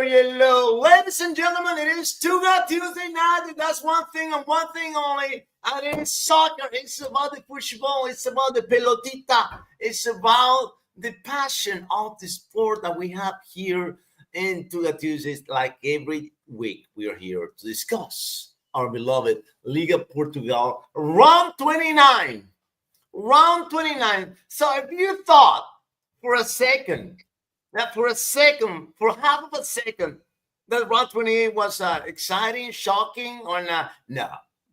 hello. Ladies and gentlemen, it is Tuga Tuesday night. That's one thing and one thing only. And it is soccer. It's about the football. It's about the pelotita. It's about the passion of the sport that we have here in Tuga Tuesdays. Like every week, we are here to discuss our beloved Liga Portugal round 29. Round 29. So if you thought for a second, for half of a second, that round 28 was exciting, shocking, or not, no,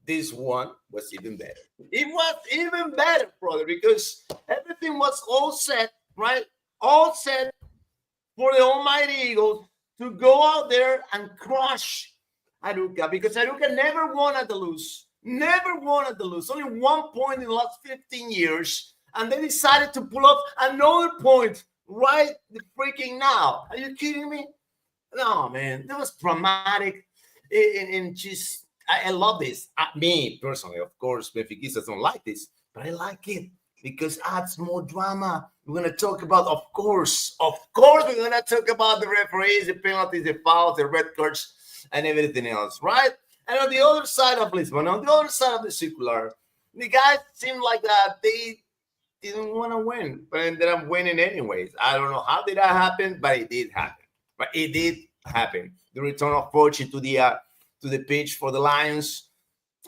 this one was even better. It was even better, brother, because everything was all set, right? All set for the almighty Eagles to go out there and crush Aruca, because Aruca never won at the lose. Never won at the lose. Only 1 point in the last 15 years. And they decided to pull up another point right the freaking now. Are you kidding me? No, man. That was dramatic. And just, I love this. Me, personally, of course, Benfiquistas don't like this. But I like it because it adds more drama. We're going to talk about, of course, we're going to talk about the referees, the penalties, the fouls, the red cards, and everything else, right? And on the other side of Lisbon, on the other side of the circular, the guys seem like they didn't want to win, but ended up winning anyways. I don't know how did that happen, but it did happen. The return of Pochi to the pitch for the Lions.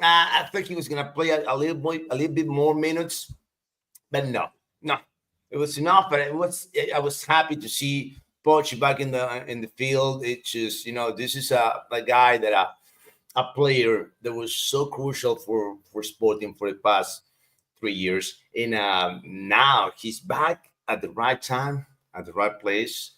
I think he was going to play a little bit more minutes, but no, it was enough. But I was happy to see Pochi back in the field. It's just, this is a guy that a player that was so crucial for Sporting for the past 3 years. And now he's back at the right time, at the right place.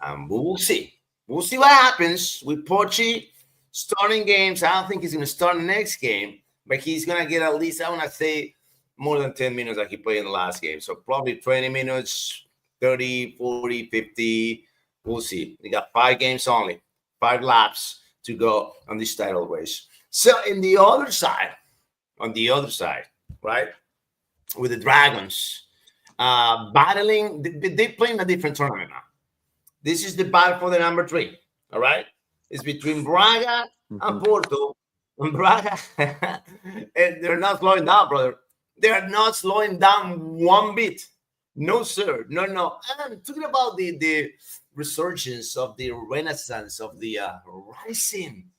We will see. We'll see what happens with Pochi starting games. I don't think he's going to start the next game, but he's going to get at least, I want to say, more than 10 minutes like he played in the last game. So probably 20 minutes, 30, 40, 50. We'll see. We got 5 games only, 5 laps to go on this title race. So on the other side, right, with the Dragons battling, they play in a different tournament now. This is the battle for the number 3, all right? It's between Braga and Porto. And Braga, and they're not slowing down, brother. They're not slowing down one bit. No, sir. No. And talking about the resurgence of the renaissance of the rising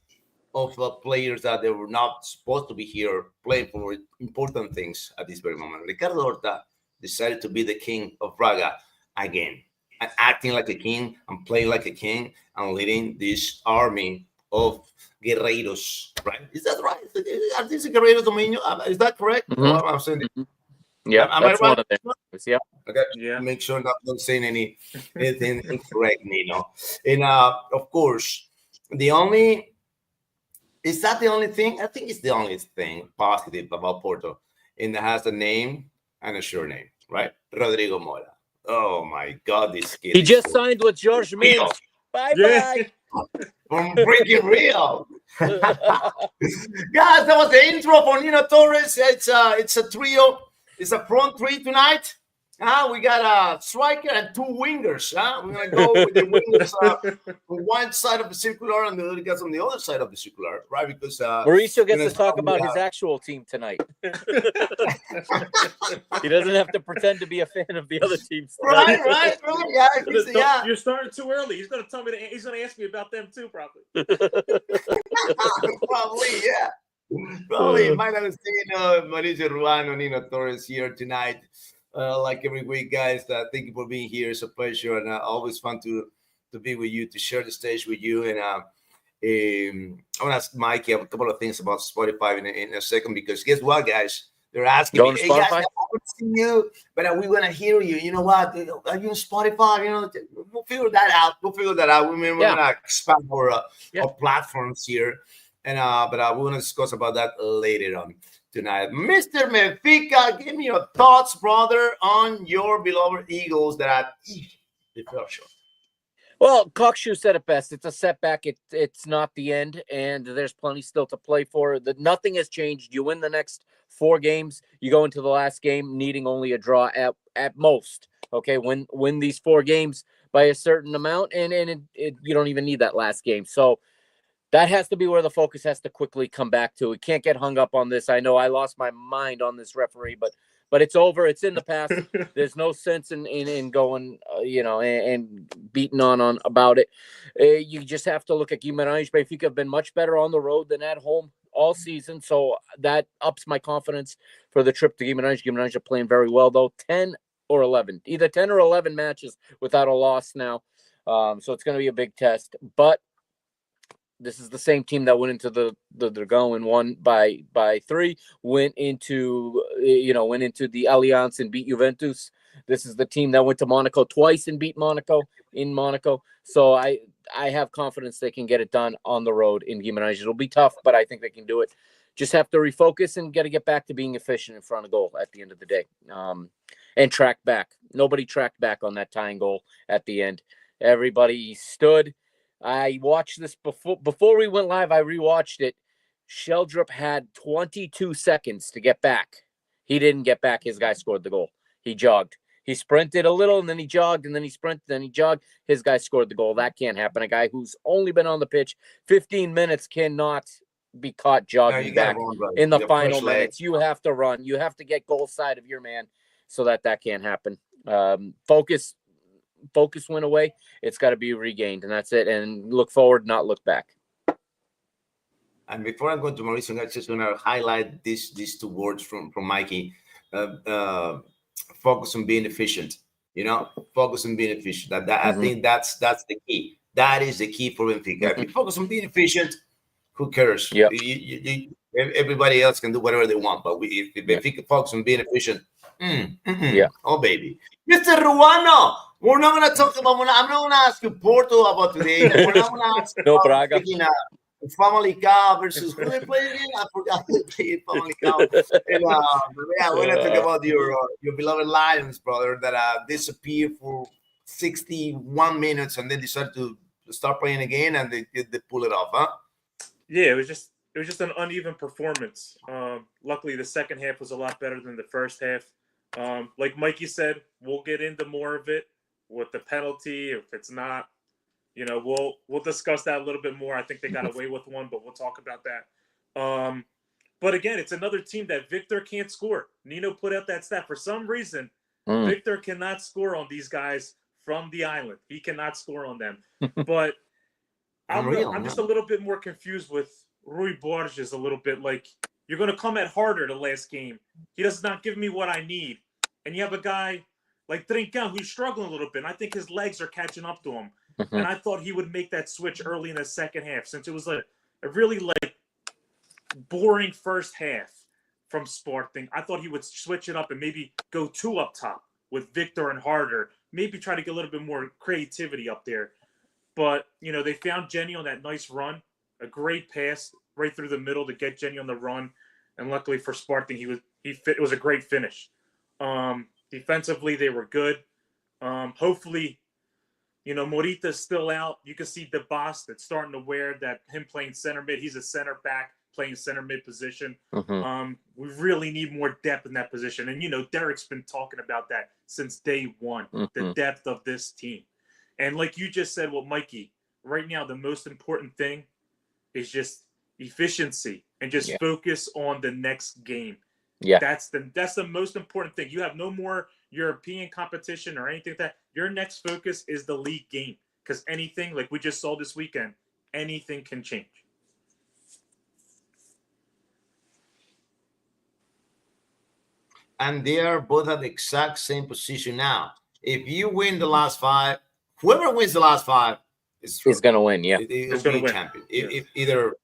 of players that they were not supposed to be here playing for important things at this very moment. Ricardo Horta decided to be the king of Braga again, and acting like a king and playing like a king and leading this army of guerreiros, right? Is that right? Are these guerreiros, Dominio? Is that correct? Mm-hmm. I'm saying yeah, am that's I right? one of them. Yeah. Okay. Yeah. Make sure that I'm not saying anything incorrect, And of course, the only thing? I think it's the only thing positive about Porto, and it has a name and a surname, right? Rodrigo Mora. Oh my God, this kid! He just signed with George Real. Mintz. Bye. From freaking real. Guys, that was the intro for Nino Torres. It's a trio. It's a front 3 tonight. We got a striker and 2 wingers. We're going to go with the wingers on one side of the circular and the other guys on the other side of the circular, right? Because Mauricio gets to talk about his actual team tonight. He doesn't have to pretend to be a fan of the other teams tonight. Right. Yeah. You're starting too early. He's going to tell me he's going to ask me about them too, probably. Probably, yeah. Probably. My name is Mauricio Ruano, Nino Torres here tonight. Like every week, guys, thank you for being here. It's a pleasure and always fun to be with you, to share the stage with you. And I want to ask Mikey a couple of things about Spotify in a second, because guess what, guys? They're asking me, hey, guys, I want to see you, but we want to hear you. You know what? Are you on Spotify? We'll figure that out. We're going to expand our platforms here. And but we want to discuss about that later on tonight. Mr. Benfica, give me your thoughts, brother, on your beloved Eagles that they fell short. Well, Cockshoe said it best. It's a setback. It's not the end, and there's plenty still to play for. Nothing has changed. You win the next 4 games. You go into the last game needing only a draw at most. Okay, win these 4 games, by a certain amount, and you don't even need that last game. So that has to be where the focus has to quickly come back to. We can't get hung up on this. I know I lost my mind on this referee, but it's over. It's in the past. There's no sense in going, and beating on about it. You just have to look at Guimarães. Benfica have been much better on the road than at home all season, so that ups my confidence for the trip to Guimarães. Guimarães are playing very well, though. 10 or 11, either 10 or 11 matches without a loss now. So it's going to be a big test, but this is the same team that went into the Dragão and won by 3. Went into the Allianz and beat Juventus. This is the team that went to Monaco twice and beat Monaco in Monaco. So I have confidence they can get it done on the road in Guimarães. It'll be tough, but I think they can do it. Just have to refocus and got to get back to being efficient in front of goal at the end of the day, and track back. Nobody tracked back on that tying goal at the end. Everybody stood. I watched this before we went live. I rewatched it. Sheldrup had 22 seconds to get back. He didn't get back. His guy scored the goal. He jogged. He sprinted a little, and then he jogged, and then he sprinted, then he jogged. His guy scored the goal. That can't happen. A guy who's only been on the pitch 15 minutes cannot be caught jogging back in the final minutes. You have to run. You have to get goal side of your man so that can't happen. Focus went away. It's got to be regained, and that's it. And look forward, not look back. And before I go to Mauricio, I just want to highlight these 2 words from Mikey. Focus on being efficient. Focus on being efficient. I think that's the key. That is the key for Benfica. If you focus on being efficient, who cares? Yep. Everybody else can do whatever they want, but if Benfica focus on being efficient, oh baby, Mr. Ruano. We're not going to talk about. I'm not going to ask you Porto about today. We're not going to ask no about Braga. Famalicão versus who they played again. I forgot they played Famalicão. And we're going to talk about your beloved Lions, brother, that disappeared for 61 minutes and then decided to start playing again, and they pull it off, huh? Yeah, it was just an uneven performance. Luckily, the second half was a lot better than the first half. Like Mikey said, we'll get into more of it with the penalty. If it's not, we'll discuss that a little bit more. I think they got away with one, but we'll talk about that. But again, it's another team that Victor can't score. Nino put out that stat. For some reason, Victor cannot score on these guys from the island. He cannot score on them. But I'm just a little bit more confused with Rui Borges a little bit. Like, you're going to come at harder the last game. He does not give me what I need. And you have a guy like Trincão who's struggling a little bit. And I think his legs are catching up to him. And I thought he would make that switch early in the second half, since it was a really boring first half from Sporting. I thought he would switch it up and maybe go 2 up top with Victor and Harder. Maybe try to get a little bit more creativity up there. But, they found Jenny on that nice run. A great pass right through the middle to get Jenny on the run. And luckily for Sporting, it was a great finish. Defensively, they were good. Hopefully, Morita's still out. You can see DeBoss that's starting to wear that, him playing center mid. He's a center back playing center mid position. We really need more depth in that position. And, Derek's been talking about that since day one, the depth of this team. And like you just said, Mikey, right now, the most important thing is just efficiency and just focus on the next game. Yeah, that's the most important thing. You have no more European competition or anything like that. Your next focus is the league game, because anything, like we just saw this weekend, anything can change. And they are both at the exact same position now. If you win the last 5, whoever wins the last 5 is going to win. Yeah, it's going to win. Champion. If either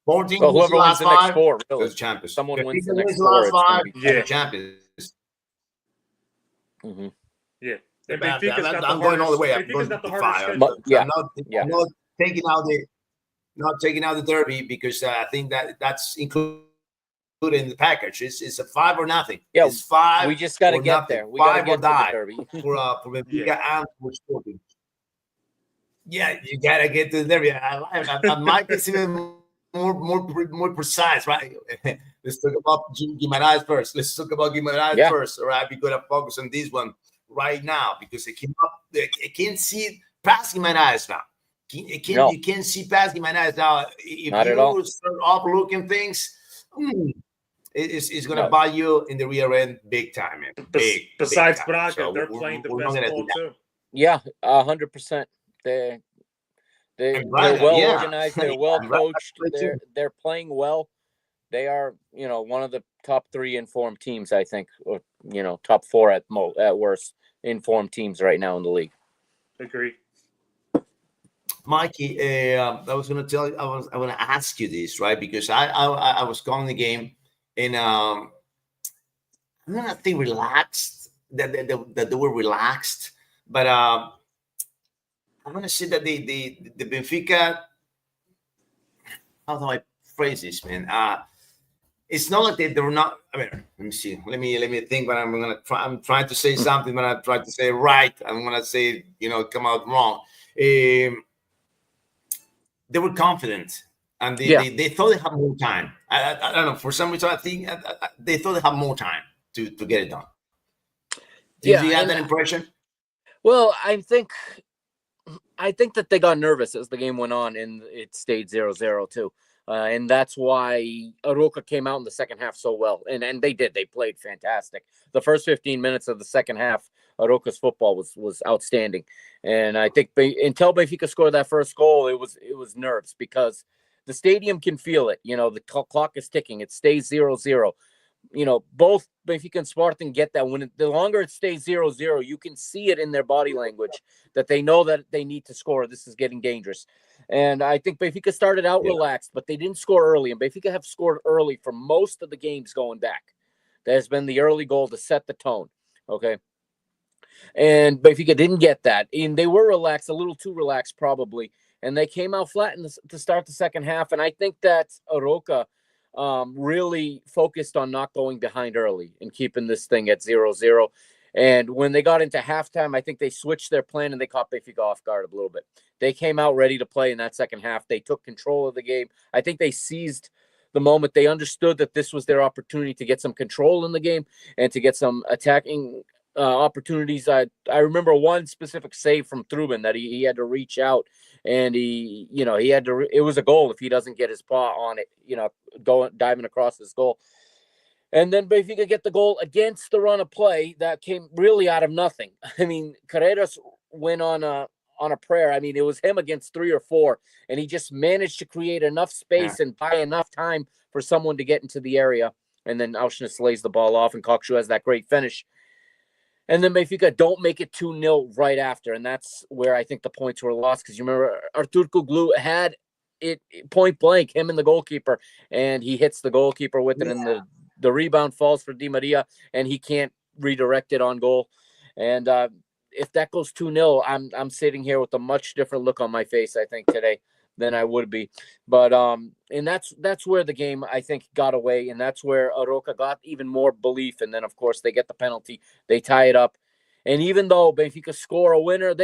Sporting whoever wins the next 4, really, champions. Someone if wins the next 4, 5, yeah, champions. Yeah. And I'm going all the way. I'm going to 5. I'm not taking out the derby, because I think that's included in the package. It's a 5 or nothing. Yeah, it's 5. We just got to get there. We got to get to the derby for Benfica and for Sporting. Yeah, you got to get to the derby. I might be even more precise, right? Let's talk about Guimarães first. All right, we're going to focus on this one. right now because I can't see past Gimenez now. No. You can't see past Gimenez now. If Not at all. you start overlooking things, it's going to No. buy you in the rear end big time, man. Besides big time. Braga, So they're playing the we're not best gonna ball do that. too. Yeah, 100%. They're Braga, well yeah. organized. They're Yeah, well Braga coached. play too. They're playing well. They are, one of the top 3 informed teams, I think, or top 4 at worst informed teams right now in the league. Agree. Mikey, I was going to tell you, I want to ask you this, right? Because I was calling the game, and I'm not think relaxed that they were relaxed, but I'm going to say that the Benfica, how do I phrase this, man? It's not like they were not. I mean, let me see. Let me think. But I'm gonna try. I'm trying to say something, but I try to say it right. I'm gonna say, come out wrong. They were confident, and they thought they had more time. I don't know. For some reason, I think they thought they had more time to get it done. Did you have that impression? Well, I think that they got nervous as the game went on, and it stayed 0-0 too. And that's why Aroca came out in the second half so well. And they did. They played fantastic. The first 15 minutes of the second half, Aroca's football was outstanding. And I think until Benfica scored that first goal, it was nerves because the stadium can feel it. The clock is ticking. It stays 0-0. Both Benfica and Sporting get that. The longer it stays 0-0, you can see it in their body language that they know that they need to score. This is getting dangerous. And I think Benfica started out relaxed, but they didn't score early. And Benfica have scored early for most of the games going back. There's been the early goal to set the tone. Okay. And Benfica didn't get that. And they were relaxed, a little too relaxed probably. And they came out flat to start the second half. And I think that Aroca really focused on not going behind early and keeping this thing at 0-0. And when they got into halftime, I think they switched their plan and they caught Benfica off guard a little bit. They came out ready to play in that second half. They took control of the game. I think they seized the moment. They understood that this was their opportunity to get some control in the game and to get some attacking opportunities. I remember one specific save from Truben that he had to reach out, and he had to. It was a goal if he doesn't get his paw on it. Diving across his goal. And then Benfica get the goal against the run of play that came really out of nothing. I mean, Carreras went on a prayer. I mean, it was him against 3 or 4, and he just managed to create enough space and buy enough time for someone to get into the area. And then Auschwitz lays the ball off, and Kokshu has that great finish. And then Benfica don't make it 2-0 right after, and that's where I think the points were lost because you remember Artur Kuglu had it point blank, him and the goalkeeper, and he hits the goalkeeper with it, and the rebound falls for Di Maria, and he can't redirect it on goal. And if that goes 2-0, I'm sitting here with a much different look on my face, I think, today than I would be. But and that's where the game, I think, got away, and that's where Aroca got even more belief. And then, of course, they get the penalty, they tie it up. And even though Benfica score a winner,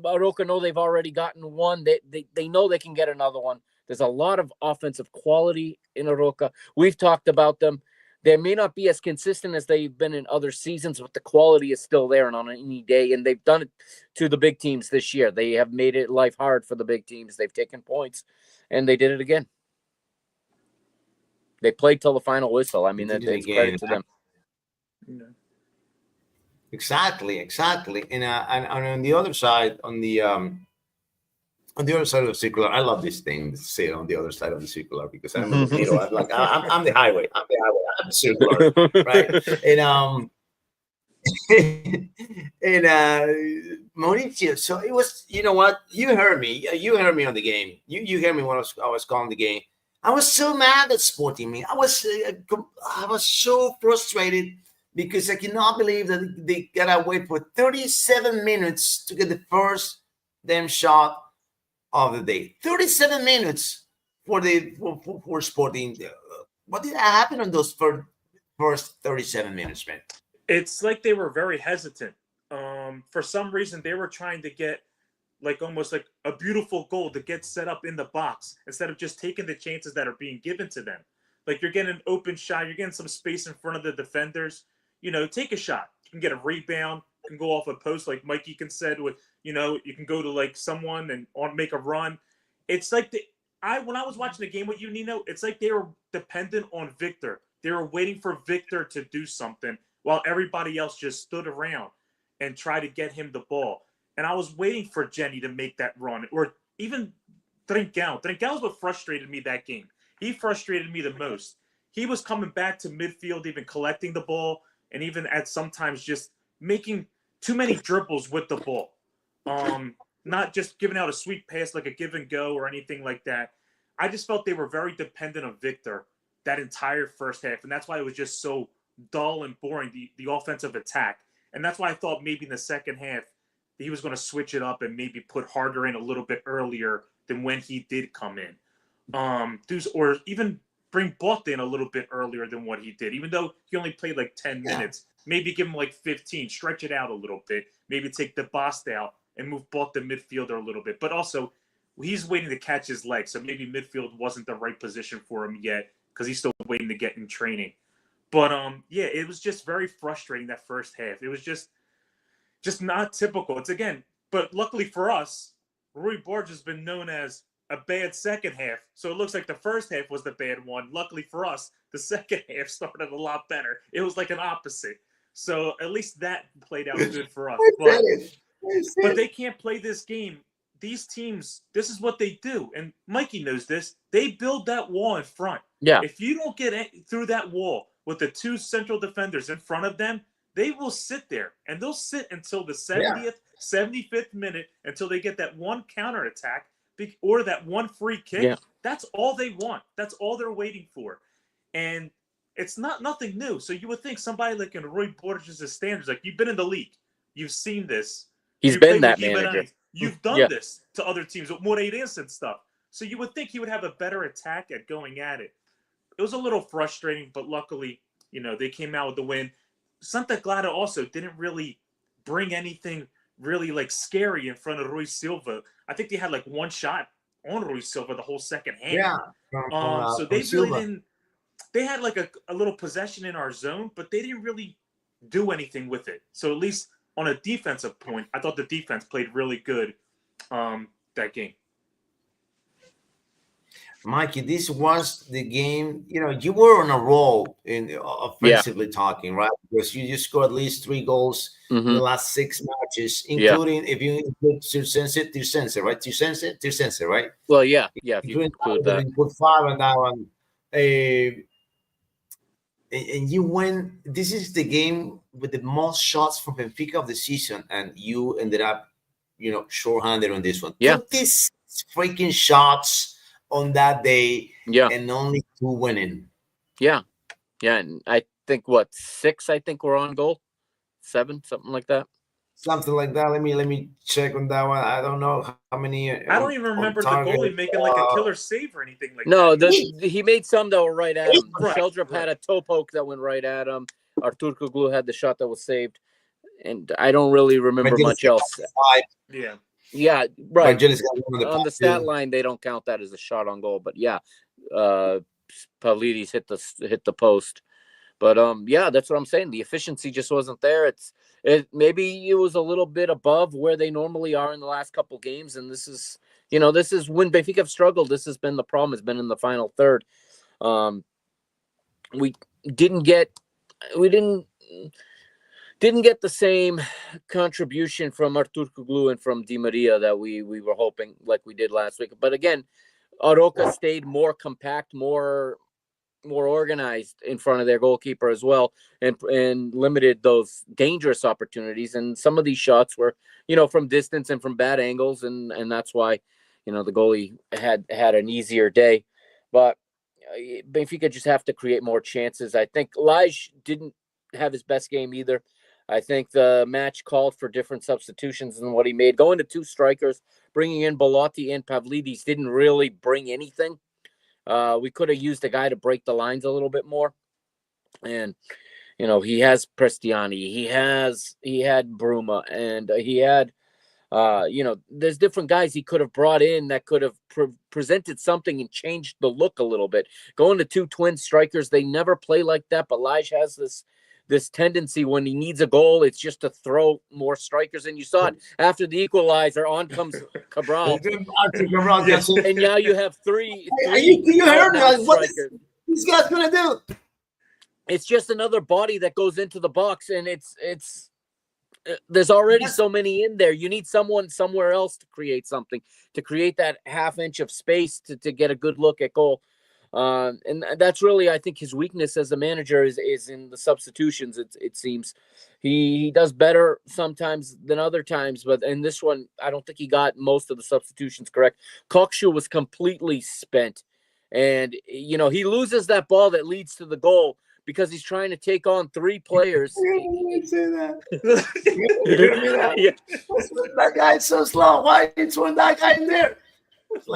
Aroca know they've already gotten one. They know they can get another one. There's a lot of offensive quality in Aroca. We've talked about them. They may not be as consistent as they've been in other seasons, but the quality is still there and on any day. And they've done it to the big teams this year. They have made it life hard for the big teams. They've taken points, and they did it again. They played till the final whistle. I mean, it's credit to them. Exactly. And on the other side, on the other side of the circular, I love this thing. Say on the other side of the circular because I'm in the middle. I'm the highway. I'm the circular, right? And Mauricio. So it was. You know what? You heard me. You heard me on the game. You heard me when I was calling the game. I was so mad at Sporting. Me. I was so frustrated because I cannot believe that they gotta wait for 37 minutes to get the first damn shot of the day. 37 minutes for Sporting. What did happen on those first 37 minutes, man? It's like they were very hesitant. For some reason, they were trying to get almost like a beautiful goal to get set up in the box instead of just taking the chances that are being given to them. Like you're getting an open shot, you're getting some space in front of the defenders. Take a shot. You can get a rebound, can go off a post, like Mikey can said, with you can go to like someone and make a run. It's like when I was watching the game with you, Nino, it's like they were dependent on Victor. They were waiting for Victor to do something while everybody else just stood around and tried to get him the ball. And I was waiting for Jenny to make that run, or even Trincão. Trincão is what frustrated me that game. He frustrated me the most. He was coming back to midfield, even collecting the ball, and even at sometimes just making too many dribbles with the ball. Not just giving out a sweet pass like a give and go or anything like that. I just felt they were very dependent on Victor that entire first half, and that's why it was just so dull and boring, the offensive attack. And that's why I thought maybe in the second half he was going to switch it up and maybe put Harder in a little bit earlier than when he did come in. Or even bring Bot in a little bit earlier than what he did, even though he only played like 10 minutes. Maybe give him like 15, stretch it out a little bit. Maybe take the Bast out and move Bot the midfielder a little bit. But also, he's waiting to catch his leg, so maybe midfield wasn't the right position for him yet because he's still waiting to get in training. But it was just very frustrating that first half. It was just not typical. It's but luckily for us, Rui Borges has been known as a bad second half. So it looks like the first half was the bad one. Luckily for us, the second half started a lot better. It was like an opposite. So at least that played out good for us. But they can't play this game. These teams, this is what they do. And Mikey knows this. They build that wall in front. Yeah. If you don't get through that wall with the two central defenders in front of them, they will sit there. And they'll sit until the 70th, 75th minute until they get that one counterattack or that one free kick. Yeah. That's all they want. That's all they're waiting for. And it's nothing new. So you would think somebody like in Rui Borges' standards, like you've been in the league. You've seen this. He's been that manager. You've done this to other teams with Moreirense and stuff. So you would think he would have a better attack at going at it. It was a little frustrating, but luckily, they came out with the win. Santa Clara also didn't really bring anything really like scary in front of Rui Silva. I think they had like one shot on Rui Silva the whole second half. Yeah. So they really didn't. They had like a little possession in our zone, but they didn't really do anything with it. So at least on a defensive point, I thought the defense played really good that game. Mikey, this was the game. You were on a roll in offensively talking, right? Because you just scored at least 3 goals in the last 6 matches, including if you include Tirsense, right? Tirsense, right? Well, yeah. If you include that, you put 5 on that one. And you win. This is the game with the most shots from Benfica of the season, and you ended up, short-handed on this one. Yeah. 26 freaking shots on that day, and only 2 winning. Yeah, and I think 6? I think we're on goal, 7, something like that. Something like that. Let me check on that one. I don't know how many. I don't even remember the goalie making like a killer save or anything like that. No, he made some that were right at him. Right, Sheldrop had a toe poke that went right at him. Artur Kuglu had the shot that was saved, and I don't really remember much else. Yeah, right. On the stat line, they don't count that as a shot on goal, but Pavlidis hit the post. But that's what I'm saying. The efficiency just wasn't there. Maybe it was a little bit above where they normally are in the last couple games, and this is when Benfica have struggled. This has been the problem. Has been in the final third. We didn't get the same contribution from Artur Kuglu and from Di Maria that we were hoping like we did last week. But again, Aroca stayed more compact, more organized in front of their goalkeeper as well, and limited those dangerous opportunities. And some of these shots were, from distance and from bad angles, and that's why, the goalie had an easier day. But Benfica just have to create more chances. I think Lage didn't have his best game either. I think the match called for different substitutions than what he made. Going to 2 strikers, bringing in Belotti and Pavlidis didn't really bring anything. We could have used a guy to break the lines a little bit more. And, he has Prestiani. He had Bruma, and he had, there's different guys he could have brought in that could have presented something and changed the look a little bit. Going to 2 twin strikers, they never play like that, but Lige has this tendency when he needs a goal, it's just to throw more strikers. And you saw it after the equalizer. On comes Cabral, and now you have three you heard me? Like, what is strikers. this guy's gonna do? It's just another body that goes into the box, and it's there's already so many in there. You need someone somewhere else to create something, to create that half inch of space to get a good look at goal. And that's really, I think, his weakness as a manager is in the substitutions. It seems he does better sometimes than other times, but in this one, I don't think he got most of the substitutions correct. Kokshu was completely spent, and he loses that ball that leads to the goal because he's trying to take on three players. You say that. You hear me that? Yeah. That guy's so slow. Why is one that guy in there?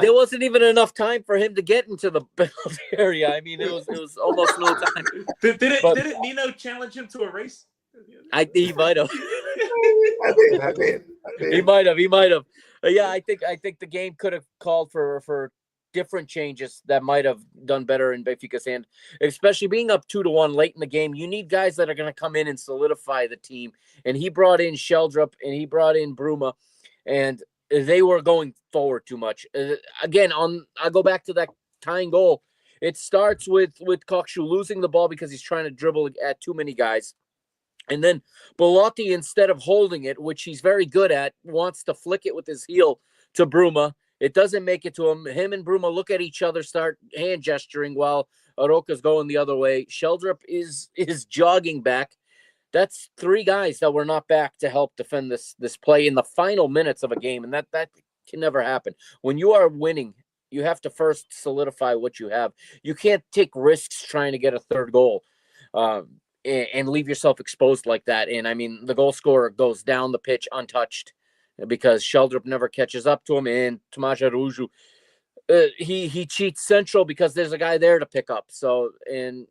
There wasn't even enough time for him to get into the penalty area. I mean, it was almost no time. Didn't Nino challenge him to a race? He might have. I did. He might have. Yeah, I think the game could have called for different changes that might have done better in Benfica's hand, especially being up 2-1 late in the game. You need guys that are going to come in and solidify the team. And he brought in Sheldrup and he brought in Bruma, and they were going forward too much. Again, I go back to that tying goal. It starts with Kokshu losing the ball because he's trying to dribble at too many guys. And then Belotti, instead of holding it, which he's very good at, wants to flick it with his heel to Bruma. It doesn't make it to him. Him and Bruma look at each other, start hand gesturing while Aroca's going the other way. Sheldrup is jogging back. That's three guys that were not back to help defend this play in the final minutes of a game, and that can never happen. When you are winning, you have to first solidify what you have. You can't take risks trying to get a third goal and leave yourself exposed like that. And, I mean, the goal scorer goes down the pitch untouched because Sheldrup never catches up to him, and Tomasz Aruju, he cheats central because there's a guy there to pick up. So, and,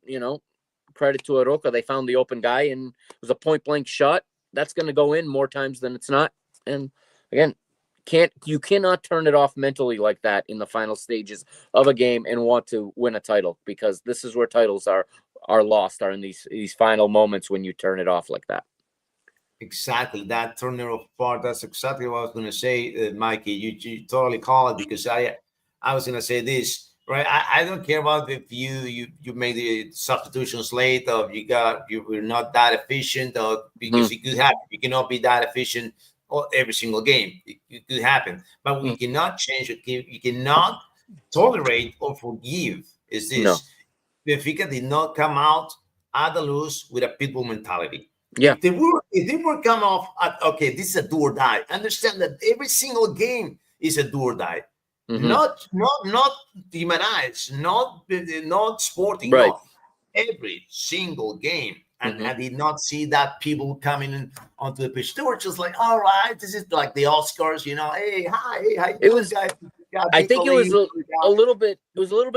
credit to Aroca, they found the open guy, and it was a point-blank shot. That's going to go in more times than it's not. And, again, you cannot turn it off mentally like that in the final stages of a game and want to win a title, because this is where titles are lost, are in these final moments when you turn it off like that. Exactly, that turn it off part. That's exactly what I was going to say, Mikey. You totally call it, because I was going to say this. Right, I don't care about if you made the substitutions late, or you were not that efficient, or because it could happen. You cannot be that efficient every single game. It could happen, but we cannot change it. You cannot tolerate or forgive. Is this? No. Benfica did not come out at the loose with a pitbull mentality. Yeah. If they were come off at, okay, this is a do or die. Understand that every single game is a do or die. Mm-hmm. Not demonized, not sporting, right. No. Every single game. And I did not see that people coming in onto the pitch. They were just like, all right, this is like the Oscars, hey, hi, how you doing, guys? I think it was a little bit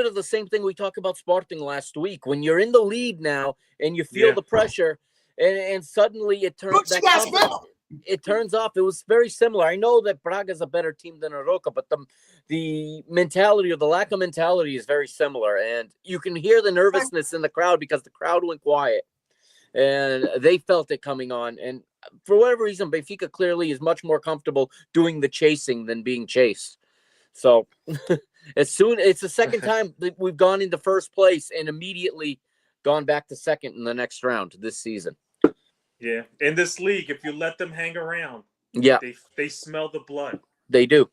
of the same thing we talked about Sporting last week. When you're in the lead now and you feel the pressure, and suddenly it turns off. It was very similar. I know that Braga is a better team than Aroca, but the mentality, or the lack of mentality, is very similar. And you can hear the nervousness in the crowd because the crowd went quiet and they felt it coming on. And for whatever reason, Benfica clearly is much more comfortable doing the chasing than being chased. So it's the second time that we've gone into first place and immediately gone back to second in the next round this season. Yeah, in this league, if you let them hang around, they smell the blood. They do.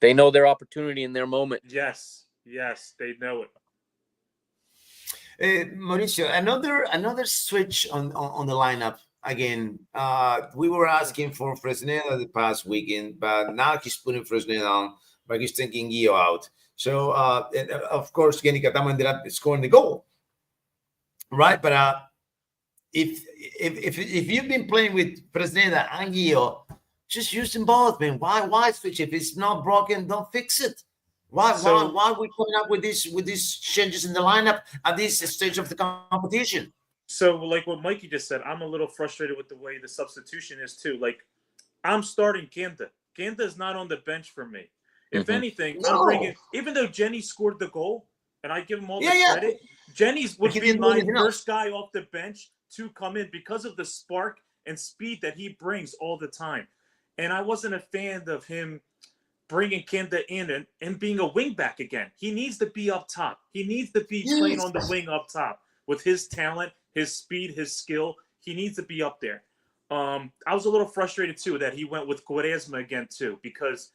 They know their opportunity in their moment. Yes, they know it. Mauricio, another switch on the lineup. Again, we were asking for Fresneda the past weekend, but now he's putting Fresneda on, but he's taking Guillo out. So, of course, Genny Katama ended up scoring the goal, right? But if you've been playing with Fresneda and Guillo, just use them both, man. Why switch? If it's not broken, don't fix it. Why are we coming up with these changes in the lineup at this stage of the competition? So, like what Mikey just said, I'm a little frustrated with the way the substitution is too. Like, I'm starting Genda. Genda is not on the bench for me. If anything, I'm bringing. Even though Jenny scored the goal, and I give him all the credit, Jenny's would be my first guy off the bench to come in because of the spark and speed that he brings all the time. And I wasn't a fan of him bringing Kenda in and being a wing back again. He needs to be up top. He needs to be playing on the wing up top with his talent, his speed, his skill. He needs to be up there. I was a little frustrated too that he went with Quaresma again too, because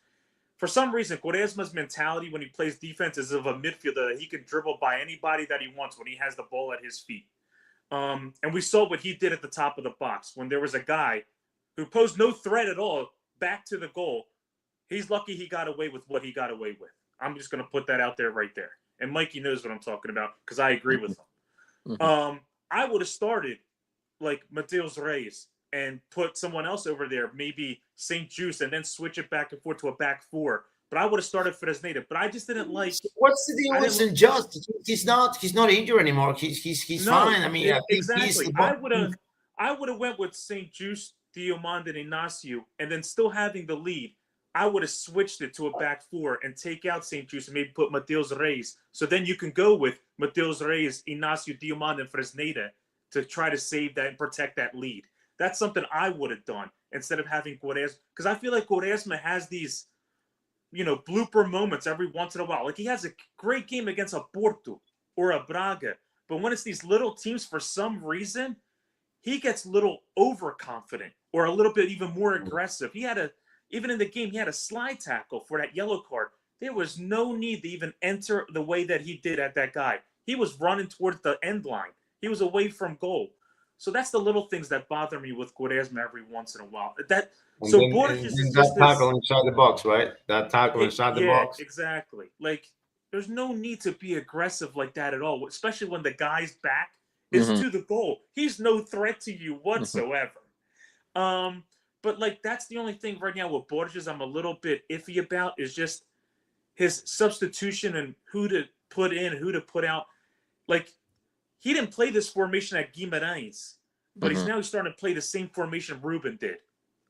for some reason Quaresma's mentality when he plays defense is of a midfielder that he can dribble by anybody that he wants when he has the ball at his feet. And we saw what he did at the top of the box when there was a guy who posed no threat at all back to the goal. He's lucky he got away with what he got away with. I'm just going to put that out there right there. And Mikey knows what I'm talking about because I agree with him. I would have started like Mateus Reis and put someone else over there, maybe St. Juice, and then switch it back and forth to a back four. But I would have started Fresneda. But I just didn't like. What's the deal with St. Just? He's not injured anymore. He's fine. I mean, exactly. I would have went with St. Juice, Diomande, and Ignacio, and then still having the lead. I would have switched it to a back four and take out St. Juice and maybe put Mateus Reis. So then you can go with Mateus Reis, Ignacio, Diomande, and Fresneda to try to save that and protect that lead. That's something I would have done instead of having Quaresma. Because I feel like Quaresma has these, blooper moments every once in a while. Like he has a great game against a Porto or a Braga. But when it's these little teams, for some reason, he gets a little overconfident or a little bit even more aggressive. Even in the game, he had a slide tackle for that yellow card. There was no need to even enter the way that he did at that guy. He was running towards the end line. He was away from goal. So that's the little things that bother me with Quaresma every once in a while. Borges is just that tackle inside the box, right? That tackle inside the box. Yeah, exactly. Like, there's no need to be aggressive like that at all, especially when the guy's back is to the goal. He's no threat to you whatsoever. But, like, that's the only thing right now with Borges I'm a little bit iffy about is just his substitution and who to put in, who to put out. Like, he didn't play this formation at Guimarães, but he's starting to play the same formation Ruben did,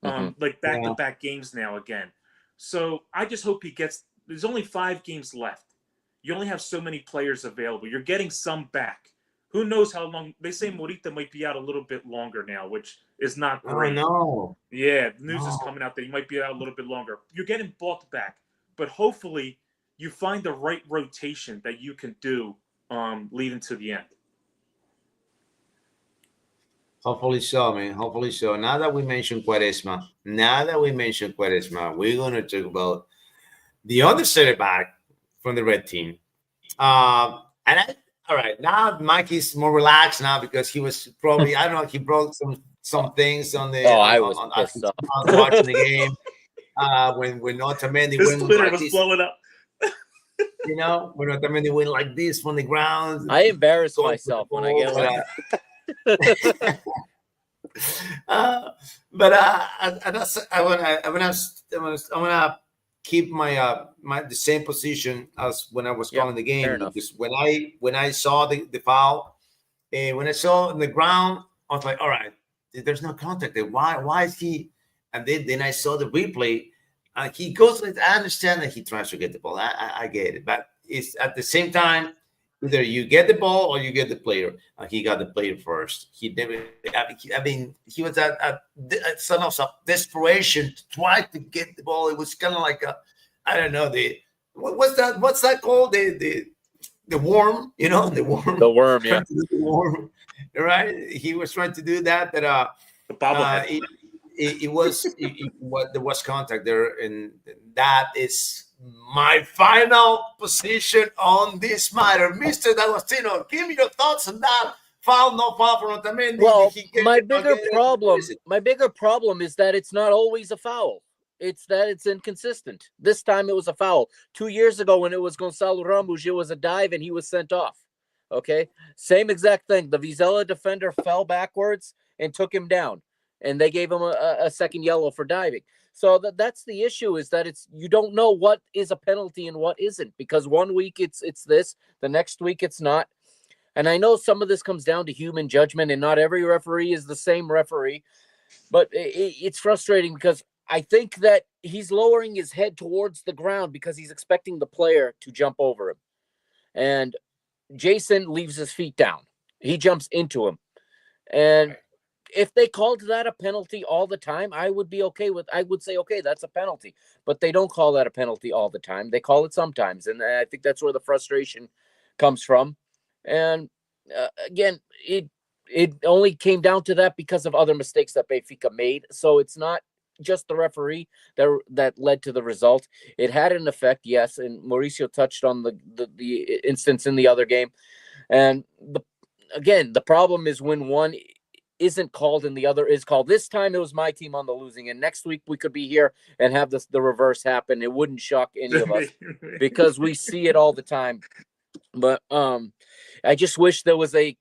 like back-to-back games now again. So I just hope he gets – there's only 5 games left. You only have so many players available. You're getting some back. Who knows how long – they say Morita might be out a little bit longer now, which is not great. Oh, no. Yeah, news is coming out that he might be out a little bit longer. You're getting bulked back, but hopefully you find the right rotation that you can do leading to the end. Hopefully so, man. Hopefully so. Now that we mentioned Quaresma, we're going to talk about the other center back from the red team. All right, now Mike is more relaxed now because he was probably, I don't know, he broke some things on the. I was pissed off. Watching the game when Otamendi His went Twitter like was this, blowing up. when Otamendi went like this from the ground. I embarrass myself when I get like I wanna keep my the same position as when I was calling the game, because when I saw the foul, when I saw on the ground, I was like, all right, there's no contact there. Why is he? And then I saw the replay. He goes. I understand that he tries to get the ball. I get it, but it's at the same time. Either you get the ball or you get the player. He got the player first. He never. I mean, he was at some of desperation to try to get the ball. It was kind of like I don't know, what's that called? The worm, the worm. The worm, yeah. The worm, right? He was trying to do that. That the bobblehead. There was contact there, and that is my final position on this matter. Mr. D'Agostino, give me your thoughts on that. Foul, no foul for Otamendi. Well, my bigger problem is that it's not always a foul. It's that it's inconsistent. This time it was a foul. 2 years ago when it was Gonçalo Ramos, it was a dive and he was sent off. Okay? Same exact thing. The Vizela defender fell backwards and took him down. And they gave him a second yellow for diving. So that's the issue, is that you don't know what is a penalty and what isn't, because 1 week it's this, the next week it's not. And I know some of this comes down to human judgment, and not every referee is the same referee, but it's frustrating because I think that he's lowering his head towards the ground because he's expecting the player to jump over him. And Jason leaves his feet down. He jumps into him. And if they called that a penalty all the time, I would say, okay, that's a penalty. But they don't call that a penalty all the time. They call it sometimes. And I think that's where the frustration comes from. And again, it only came down to that because of other mistakes that Benfica made. So it's not just the referee that led to the result. It had an effect, yes. And Mauricio touched on the instance in the other game. And the problem is when one isn't called and the other is called. This time it was my team on the losing, and next week we could be here and have the reverse happen. It wouldn't shock any of us because we see it all the time. But I just wish there was a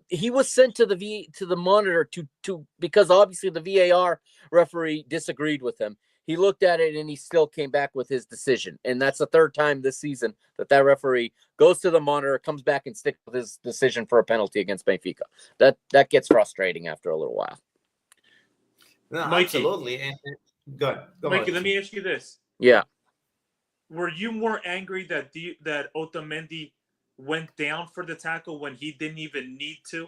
he was sent to the monitor to because obviously the VAR referee disagreed with him. He looked at it and he still came back with his decision. And that's the third time this season that referee goes to the monitor, comes back and sticks with his decision for a penalty against Benfica. That gets frustrating after a little while. No, Mikey. absolutely. And go Mikey, let me ask you this. Yeah. Were you more angry that Otamendi went down for the tackle when he didn't even need to?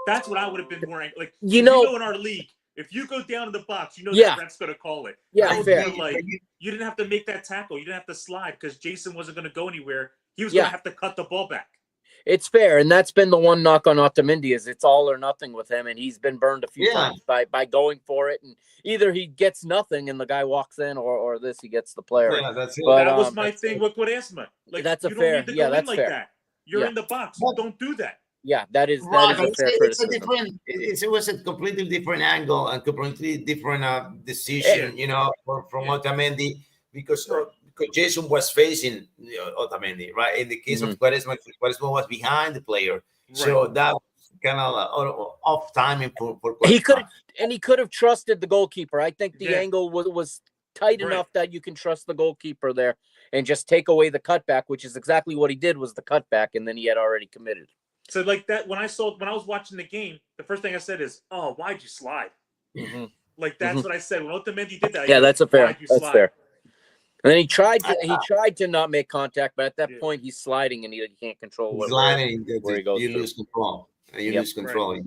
That's what I would have been more angry. Like, you know, in our league, if you go down in the box, you know that ref's going to call it. Yeah, fair. Like, you didn't have to make that tackle. You didn't have to slide because Jason wasn't going to go anywhere. He was going to have to cut the ball back. It's fair, and that's been the one knock on Otamendi is it's all or nothing with him, and he's been burned a few times by going for it, and either he gets nothing and the guy walks in, or he gets the player. Yeah, that's it. But that was my thing with Quaresma. Like, that's a you fair. don't need to go in like fair. that. You're in the box. Don't do that. Yeah, that is a fair criticism. It was a completely different angle and completely different decision, from Otamendi because Jason was facing Otamendi, right? In the case of Quaresma was behind the player, right. So that was kind of off timing for Quaresma. He could have trusted the goalkeeper. I think the angle was tight enough that you can trust the goalkeeper there and just take away the cutback, which is exactly what he did was the cutback, and then he had already committed. So like that, when I was watching the game, the first thing I said is, "Oh, why'd you slide?" Mm-hmm. Like that's what I said when Otamendi did that. Yeah, that's fair. That's fair. And then he tried to not make contact, but at that point he's sliding and he can't control where he goes. You lose control. You lose control. Right.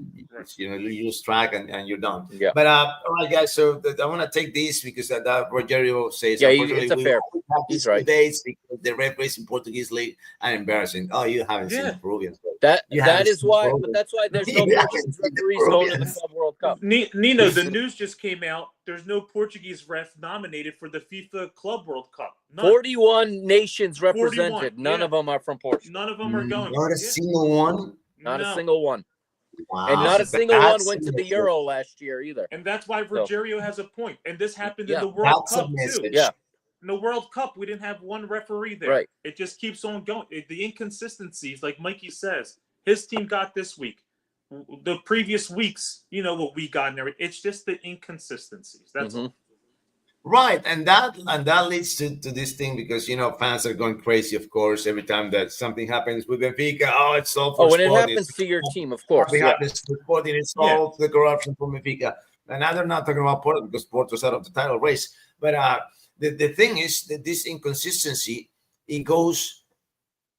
You lose track and you're done. Yeah. But all right, guys. So I want to take this because that Rogerio says. Yeah, it's a fair. He's right. Days because the referees in Portuguese league are embarrassing. Oh, you haven't seen the Peruvians. That is why. But that's why there's no Portuguese referees going to the Club World Cup. Nino, the news just came out. There's no Portuguese ref nominated for the FIFA Club World Cup. None. 41 nations represented. 41, None of them are from Portugal. None of them are going. Not a single one. Not a single one. Wow. And not a single one went to the Euro last year either. And that's why Rogerio has a point. And this happened in the World Cup too. Yeah. In the World Cup, we didn't have one referee there. Right. It just keeps on going. The inconsistencies, like Mikey says, his team got this week. The previous weeks, you know what we got and everything. It's just the inconsistencies. That's all. Right, and that leads to this thing because fans are going crazy, of course, every time that something happens with Benfica. Oh, it's all for when Sporting. it happens to your team, of course. It happens to Sporting. It's all the corruption from Benfica. And now they're not talking about Porto because Porto's out of the title race. But the thing is that this inconsistency, it goes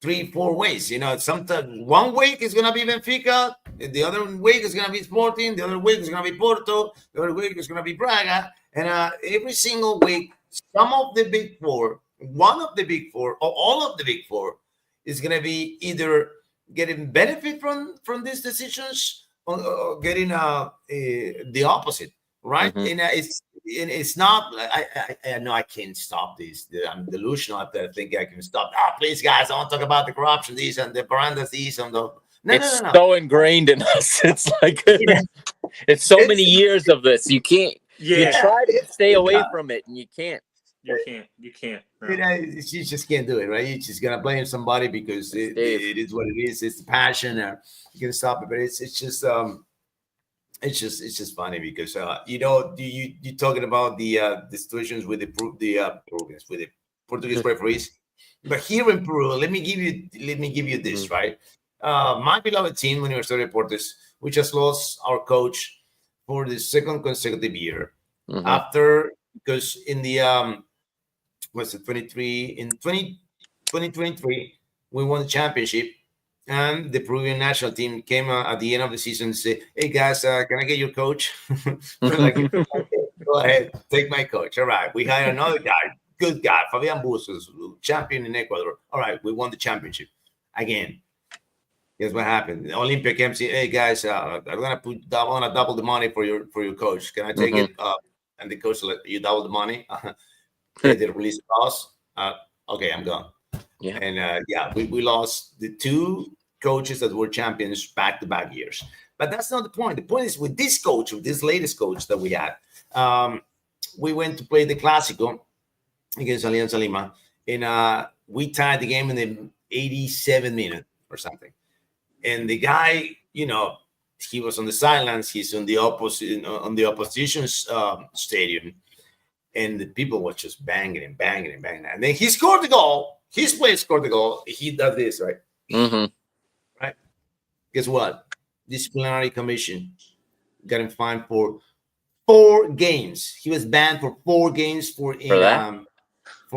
3-4 ways. Sometimes one week is going to be Benfica, the other week is going to be Sporting, the other week is going to be Porto, the other week is going to be Braga. And every single week, some of the big four, one of the big four, or all of the big four is going to be either getting benefit from these decisions or getting the opposite, right? Mm-hmm. And it's not. I know I can't stop this. I'm delusional up there. I think I can stop. Please, guys, I want to talk about the corruption, these and the Barandas, these and the. It's so ingrained in us. It's like it's so many years of this. You can't. Yeah. You try to stay away from it, and you can't. You can't. No. You just can't do it, right? You're just gonna blame somebody because it is what it is. It's the passion, you can stop it, but it's just funny because you talking about the situations with the Portuguese referees, but here in Peru, let me give you this, right? My beloved team, Universidad de Deportes, we just lost our coach for the second consecutive year after, because in the 2023 we won the championship, And the Peruvian national team came at the end of the season and say, "Hey guys, can I get your coach?" We're like, "Okay, go ahead, take my coach. All right, we hired another guy, good guy, Fabian Bustos, champion in Ecuador. All right, we won the championship again. Guess what happened? Olympia came say, "Hey guys, I'm gonna double the money for your coach. Can I take it?" And the coach said, "You double the money? They release clause. Okay, I'm gone." Yeah. And we lost the two coaches that were champions back-to-back years. But that's not the point. The point is with this coach, with this latest coach that we had, we went to play the Clásico against Alianza Lima, and we tied the game in the 87th minute or something. And the guy, he was on the sidelines. He's on the opposition's stadium, and the people were just banging and banging and banging. And then he scored the goal. His player scored the goal. He does this, right? Right. Guess what? Disciplinary commission got him fined for 4 games. He was banned for 4 games for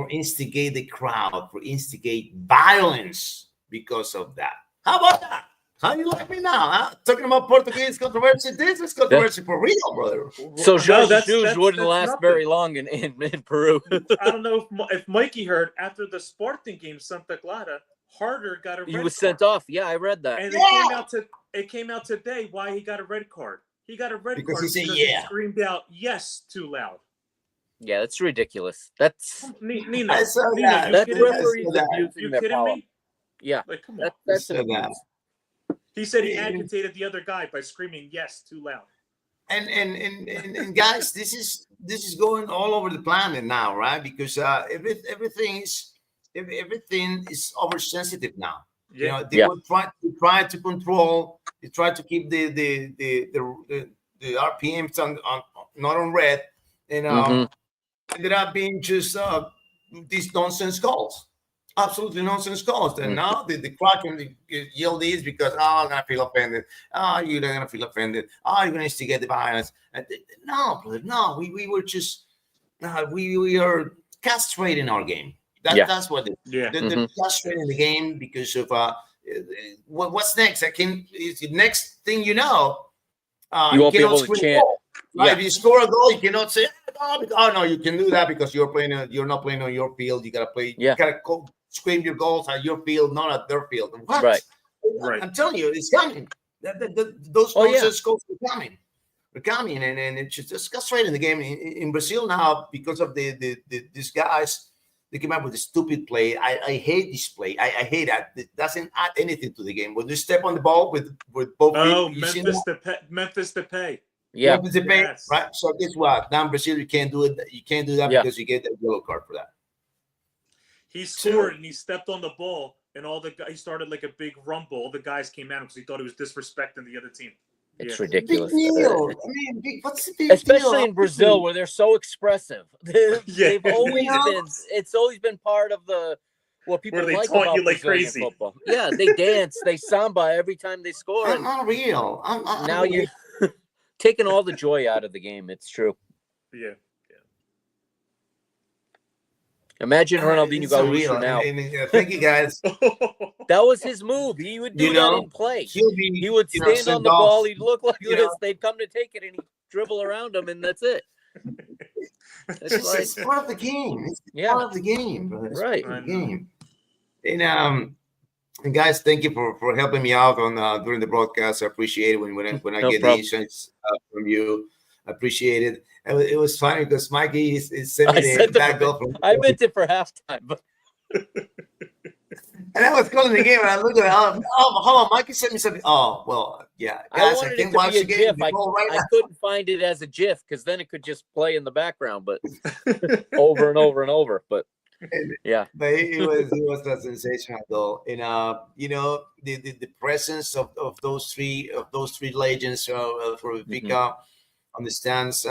instigate the crowd, for instigate violence because of that. How about that? How you like me now? Huh? Talking about Portuguese controversy. This is controversy for real, brother. So Jorge wouldn't last very long in Peru. I don't know if Mikey heard after the Spartan game, Santa Clara, Harder got a red card. He was sent off. Yeah, I read that. And it came out today why he got a red card. He got a red card because he screamed out "yes" too loud. Yeah, that's ridiculous. That's Nina. That referee's abusing their power. Me? Yeah, like come on. That's an abuse. He said he agitated the other guy by screaming "yes" too loud. And guys, this is going all over the planet now, right? Because everything is oversensitive now. Yeah. They will try to control. They try to keep the RPMs on not on red, and ended up being just these nonsense calls. Absolutely nonsense calls. And now the crowd can yell these because I'm gonna feel offended. You're gonna feel offended. You're gonna instigate the violence. No, brother, no. We were just we are castrating our game. That's what they're castrating the game because of what's next? Next thing you know, you won't be able to chant. Right? If you score a goal, you cannot say, "Oh no, you can do that because you're not playing on your field. You gotta play. You gotta scream your goals at your field, not at their field." What? Right. I'm telling you, it's coming. Those goals are coming. They're coming, and it's just castrating the game in Brazil now because of these guys. They came up with a stupid play. I hate this play. I hate that. It doesn't add anything to the game. When you step on the ball with both feet, Memphis Depay. Yeah. Memphis Depay, Yes. right? So guess what? Down in Brazil, you can't do it. You can't do that because you get that yellow card for that. He scored and he stepped on the ball, and he started like a big rumble. All the guys came out because he thought he was disrespecting the other team. It's ridiculous. Big deal. I mean, what's the big Especially deal? in Brazil, where they're so expressive. They've always been. It's always been part of what people Where they like taunt about you like Brazilian crazy. football. Yeah, they dance, they samba every time they score. I'm not real. Now you're taking all the joy out of the game. It's true. Yeah. Imagine Ronaldinho got looser now. Thank you, guys. That was his move. He would do that in play. He would stand on the ball. He'd look like this. They'd come to take it, and he'd dribble around them, and that's it. It's part of the game. It's part of the game, brother. It's Right. part of the game. And guys, thank you for helping me out on during the broadcast. I appreciate it when I get the insights from you. I appreciate it. It was funny because Mikey is sending me back up. I meant it for halftime, but and I was calling the game, and I looked at it. Hold on, Mikey sent me something. Oh, well, yeah. Guys, I can't watch the game. I couldn't find it as a GIF because then it could just play in the background, but over and over and over. But yeah, but it was a sensational goal, and the presence of those three legends for Benfica on the stands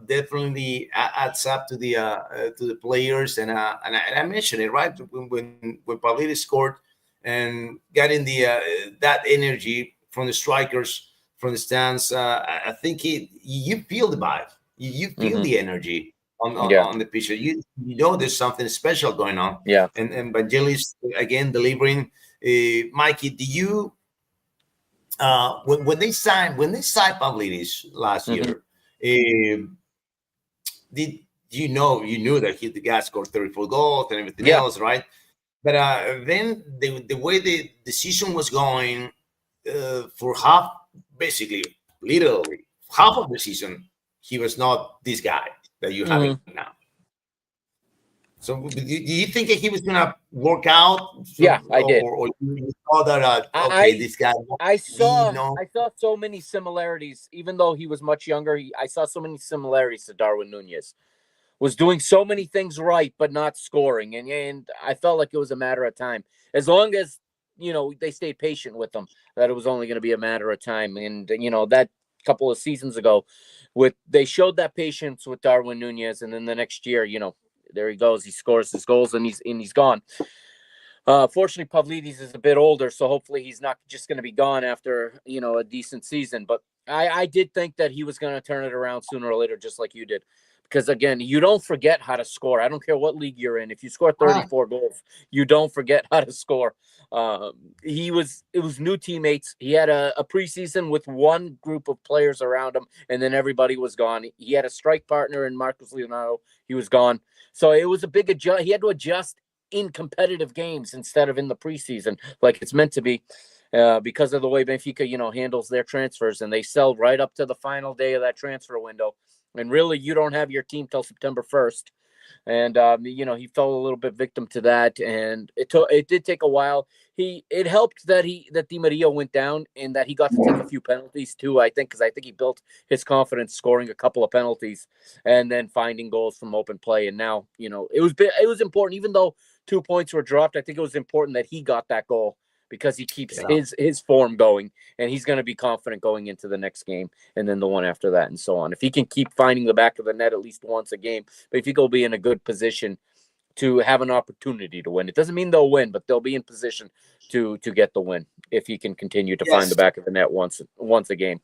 definitely adds up to the players, and I mentioned it right when Pablito scored and got in that energy from the strikers from the stands. I think you feel the vibe, you feel the energy on the pitch. You know there's something special going on. Yeah, and Vangelis again delivering Mikey, do you when they signed Pavlidis last year, did you knew that the guy scored 34 goals and everything else, right? But then the way the season was going, for basically literally half of the season, he was not this guy that you have now. So do you think that he was gonna work out? Yeah, I did. Or you saw that this guy. I saw so many similarities, even though he was much younger. I saw so many similarities to Darwin Nunez. Was doing so many things right, but not scoring, and I felt like it was a matter of time. As long as they stayed patient with him, that it was only going to be a matter of time. And that couple of seasons ago, they showed that patience with Darwin Nunez, and then the next year, there he goes. He scores his goals and he's gone. Fortunately, Pavlidis is a bit older, so hopefully he's not just going to be gone after a decent season. But I did think that he was going to turn it around sooner or later, just like you did. Because again, you don't forget how to score. I don't care what league you're in. If you score 34 goals, you don't forget how to score. It was new teammates. He had a preseason with one group of players around him, and then everybody was gone. He had a strike partner in Marcos Leonardo. He was gone. So it was a big adjust. He had to adjust in competitive games instead of in the preseason, like it's meant to be, because of the way Benfica, handles their transfers, and they sell right up to the final day of that transfer window. And really, you don't have your team till September 1st. And, he fell a little bit victim to that. And it did take a while. It helped that Di Maria went down and that he got to take a few penalties too, I think, because I think he built his confidence scoring a couple of penalties and then finding goals from open play. And now, it was important, even though 2 points were dropped. I think it was important that he got that goal, because he keeps his form going, and he's going to be confident going into the next game and then the one after that and so on. If he can keep finding the back of the net at least once a game, but if he will be in a good position to have an opportunity to win. It doesn't mean they'll win, but they'll be in position to get the win if he can continue to find the back of the net once a game.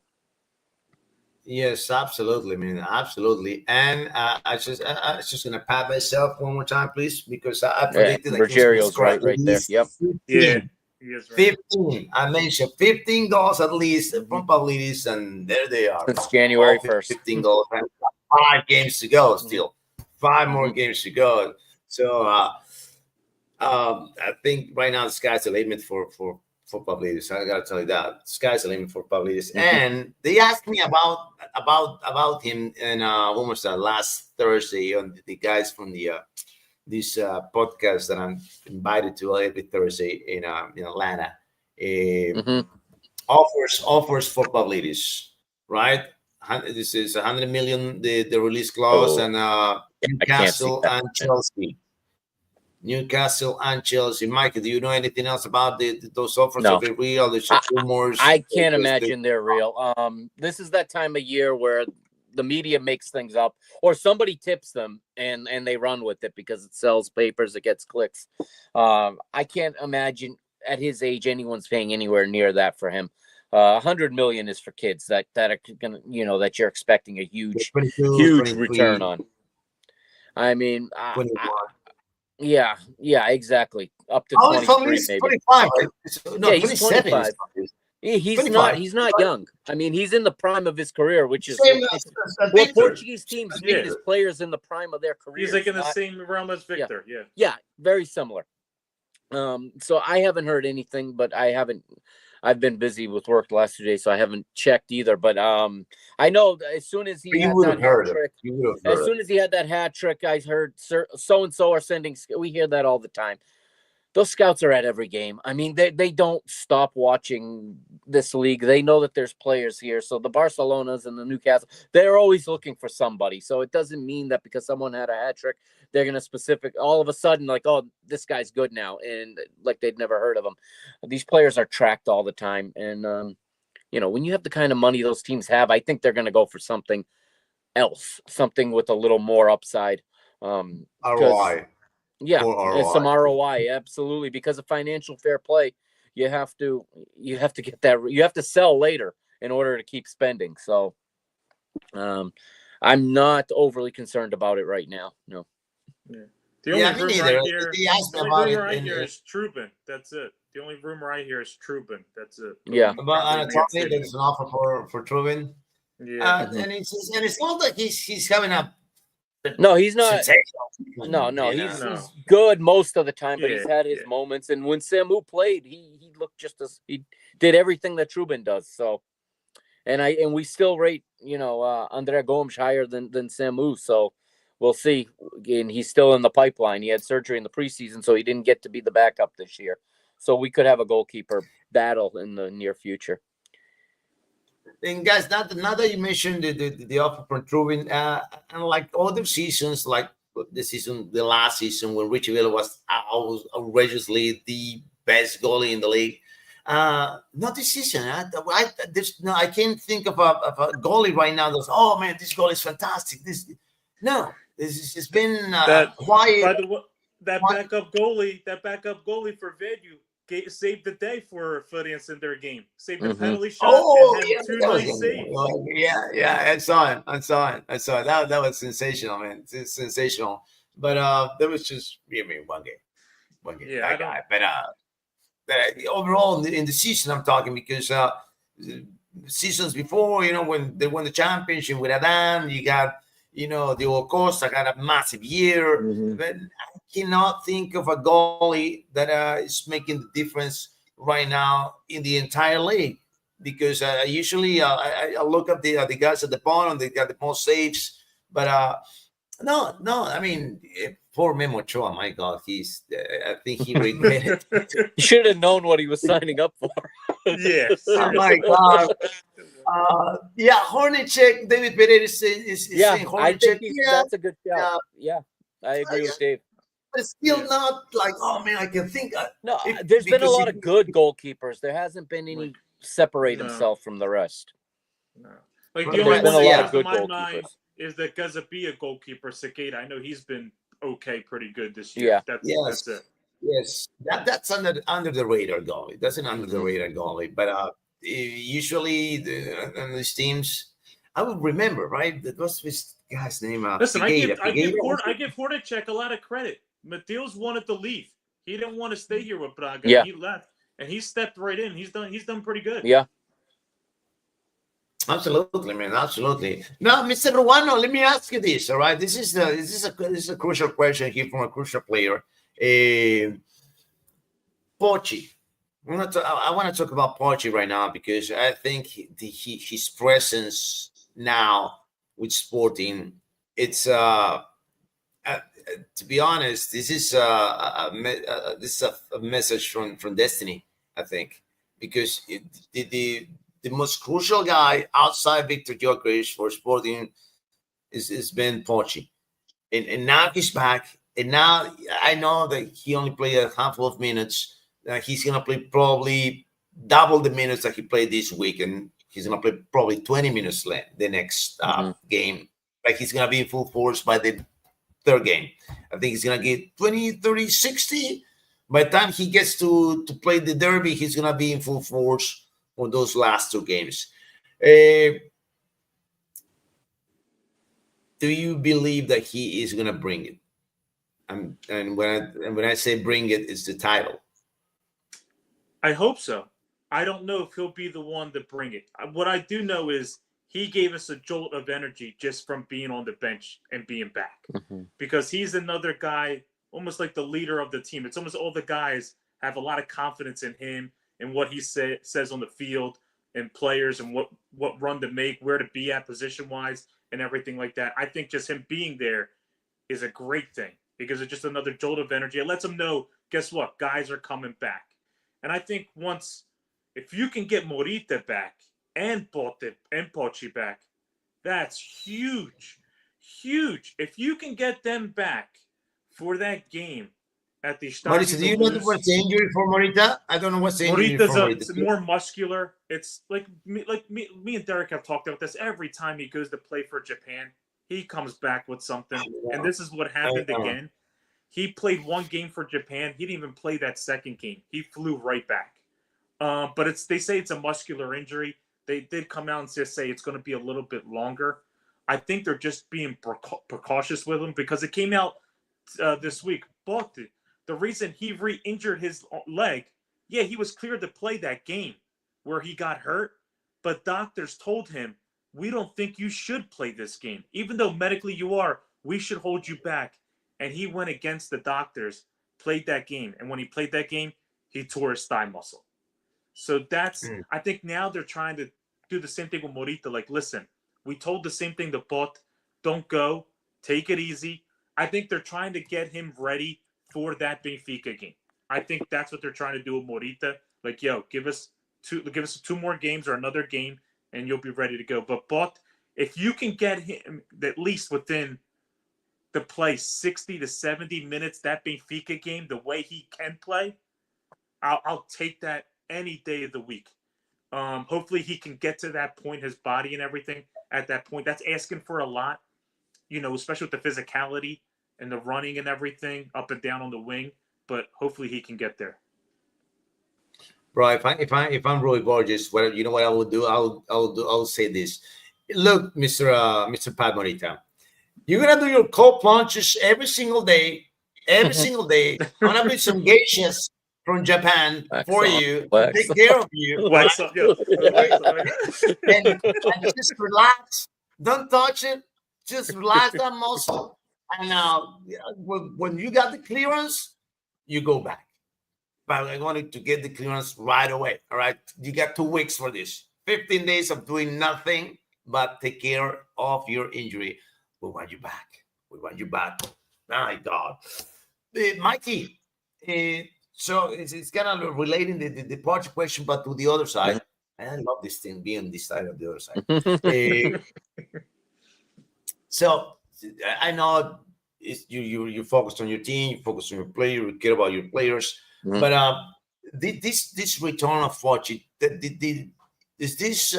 Yes, absolutely, man, absolutely. And I was just gonna pat myself one more time, please, because I predicted that Rogerio's right there. Yep. 15. 15. I mentioned 15 goals at least from Pavlidis, and there they are. Since January 1st. 15 goals. 5 games to go still. 5 more games to go. So I think right now the sky's the limit for Pavlidis. I gotta tell you that. Sky's the limit for Pavlidis. And they asked me about him in when was that, last Thursday, on the guys from this podcast that I'm invited to every Thursday in Atlanta. Offers for Pavlidis, right? This is 100 million, the release clause, and Newcastle and Chelsea. Newcastle and Chelsea. Mike, do you know anything else about those offers? No. Are they real? There's rumors. I can't imagine they're real. This is that time of year where the media makes things up, or somebody tips them and they run with it because it sells papers, it gets clicks. I can't imagine at his age anyone's paying anywhere near that for him. 100 million is for kids that are gonna, that you're expecting a huge return on. I mean, yeah, exactly. Up to 23, maybe. 25, right? No, yeah, he's 25. He's not young. I mean, he's in the prime of his career, which is what Portuguese teams need is players in the prime of their career. He's like in the same realm as Victor. Yeah, very similar. So I haven't heard anything, but I've been busy with work the last 2 days, so I haven't checked either. But I know as soon as he had that hat trick, I heard so and so are sending. We hear that all the time. Those scouts are at every game. I mean, they don't stop watching this league. They know that there's players here. So the Barcelonas and the Newcastle, they're always looking for somebody. So it doesn't mean that because someone had a hat trick, they're going to all of a sudden, like, oh, this guy's good now. And like they'd never heard of him. These players are tracked all the time. And, when you have the kind of money those teams have, I think they're going to go for something else, something with a little more upside. ROI. Yeah, some ROI, absolutely. Because of financial fair play, you have to get that. You have to sell later in order to keep spending. So, I'm not overly concerned about it right now. No. Yeah. The only rumor I hear is Trubin. That's it. The only rumor I hear is Trubin. That's it. Yeah. About Anatoly, there's an offer for Trubin. Yeah. And it's not like he's having a No, he's not. sensational. No, you he's know? he's good most of the time, but Yeah, he's had his yeah. moments. And when Samu played, he looked just as he did everything that Trubin does. So, and we still rate Andre Gomes higher than Samu. So we'll see. And he's still in the pipeline. He had surgery in the preseason, so he didn't get to be the backup this year. So we could have a goalkeeper battle in the near future. And guys, now that you mentioned the offer from Trubin, and like other seasons, like the last season when Richie Villa was outrageously the best goalie in the league. Not this season. I can't think of a goalie right now that's, oh man, this goalie is fantastic. It's been quiet. By the way, that backup goalie for Vedu saved the day for Footians in their game. Saved the penalty shot and had two nice saves. Yeah, I saw it. That was sensational, man. It's sensational. But there was just one game. Yeah, that guy. But overall in the season, I'm talking because seasons before, when they won the championship with Adam, you got Diogo Costa got a massive year. But I cannot think of a goalie that is making the difference right now in the entire league. Because usually I look at the guys at the bottom, they got the most saves. But no, I mean, poor Memo Ochoa, my God, I think he regretted. He should have known what he was signing up for. Yes. Oh my God. Hornacek. David Pereira is saying Hornacek. I think that's a good shout. Yeah, I agree with Dave. But it's still not like, oh man, I can think. No, there's been a lot of good goalkeepers. There hasn't been any separate himself from the rest. No. Like Well, the only there's one been a lot that of comes good to my mind goalkeepers. is that Gazapia goalkeeper Sakeda. I know he's been pretty good this year. Yeah. That's it. Yes, that's under the radar goalie. That's an under the radar goalie. But usually on these teams, I would remember, right? That was this guy's name. Listen, I give Figueira. Hornacek a lot of credit. Mateus wanted to leave. He didn't want to stay here with Braga. Yeah. He left, and he stepped right in. He's done pretty good. Yeah. Absolutely, man. Absolutely. Now, Mr. Ruano, let me ask you this. All right, this is a crucial question here from a crucial player. Pochi. I want to talk about Pochi right now because I think his presence now with Sporting, it's to be honest, this is a message from destiny, I think, because the most crucial guy outside Victor Gyökeres for Sporting is Ben Pochi, and now he's back, and now I know that he only played a handful of minutes. He's gonna play probably double the minutes that he played this week, and he's gonna play probably 20 minutes the next game. Like he's gonna be in full force by the third game. I think he's gonna get 20, 30, 60. By the time he gets to play the derby, he's gonna be in full force for those last two games. Do you believe that he is gonna bring it? And when I say bring it, it's the title. I hope so. I don't know if he'll be the one to bring it. What I do know is he gave us a jolt of energy just from being on the bench and being back. Because he's another guy, almost like the leader of the team. It's almost all the guys have a lot of confidence in him and what he says on the field and players and what run to make, where to be at position-wise and everything like that. I think just him being there is a great thing because it's just another jolt of energy. It lets him know, guess what? Guys are coming back. And I think if you can get Morita back and Pochi back, that's huge. Huge. If you can get them back for that game at the start. Mauricio, do you know what's the injury for Morita? I don't know what's the injury for Morita. It's more muscular. It's like me and Derek have talked about this. Every time he goes to play for Japan, he comes back with something. And this is what happened again. He played one game for Japan. He didn't even play that second game. He flew right back. But they say it's a muscular injury. They did come out and just say it's going to be a little bit longer. I think they're just being precautious with him because it came out this week. But the reason he re-injured his leg yeah, he was cleared to play that game where he got hurt, but doctors told him, we don't think you should play this game. Even though medically you are, we should hold you back. And he went against the doctors, played that game. And when he played that game, he tore his thigh muscle. So I think now they're trying to do the same thing with Morita. Like, listen, we told the same thing to Bot. Don't go. Take it easy. I think they're trying to get him ready for that Benfica game. I think that's what they're trying to do with Morita. Like, yo, give us two more games or another game, and you'll be ready to go. But Bot, if you can get him at least within the play 60 to 70 minutes, that Benfica game, the way he can play, I'll take that any day of the week. Hopefully he can get to that point, his body and everything at that point. That's asking for a lot, especially with the physicality and the running and everything up and down on the wing. But hopefully he can get there. Bro, if I'm Roy Borges, what I will do? I'll say this. Look, Mr. Pat Morita, you're gonna do your cold plunges every single day. Every single day. I'm gonna bring some geishas from Japan for you, to take care of you. Right? And just relax. Don't touch it. Just relax that muscle. And when you got the clearance, you go back. But I wanted to get the clearance right away. All right. You got 2 weeks for this. 15 days of doing nothing but take care of your injury. We want you back. We want you back. My God. Mikey, so it's kind of relating the project question, but to the other side. I love this thing, being this side of the other side. So I know you focused on your team, you focus on your player, you care about your players. But this return of Fauci, is this